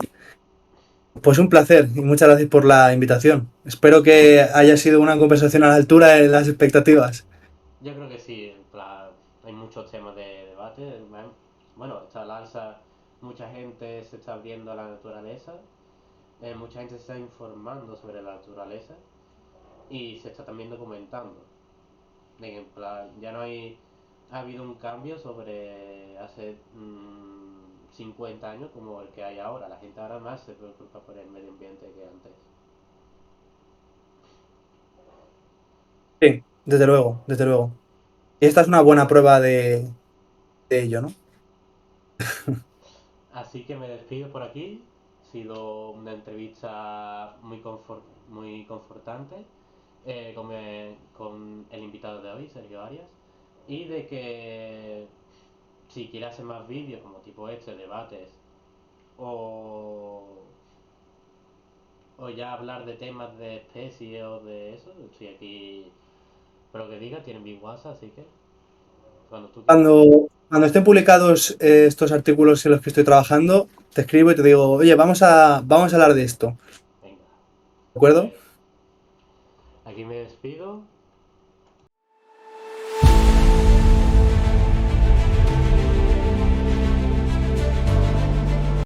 un placer y muchas gracias por la invitación. Espero que haya sido una conversación a la altura de las expectativas. Yo creo que sí, en plan, hay muchos temas de debate. Bueno, está el alza, mucha gente se está abriendo a la naturaleza, mucha gente se está informando sobre la naturaleza y se está también documentando. En plan, ya no hay ha habido un cambio sobre hace 50 años como el que hay ahora. La gente ahora más se preocupa por el medio ambiente que antes. Sí, desde luego, desde luego. Y esta es una buena prueba de ello, ¿no? Así que me despido por aquí. Ha sido una entrevista muy confortante con el invitado de hoy, Sergio Arias. Y de que si quieres hacer más vídeos como tipo este, debates, o, o ya hablar de temas de especies o de eso, estoy aquí. Pero que diga, tienen mi WhatsApp, así que cuando tú quieras. Cuando estén publicados estos artículos en los que estoy trabajando, te escribo y te digo, oye, vamos a hablar de esto. Venga. ¿De acuerdo? Pues aquí me despido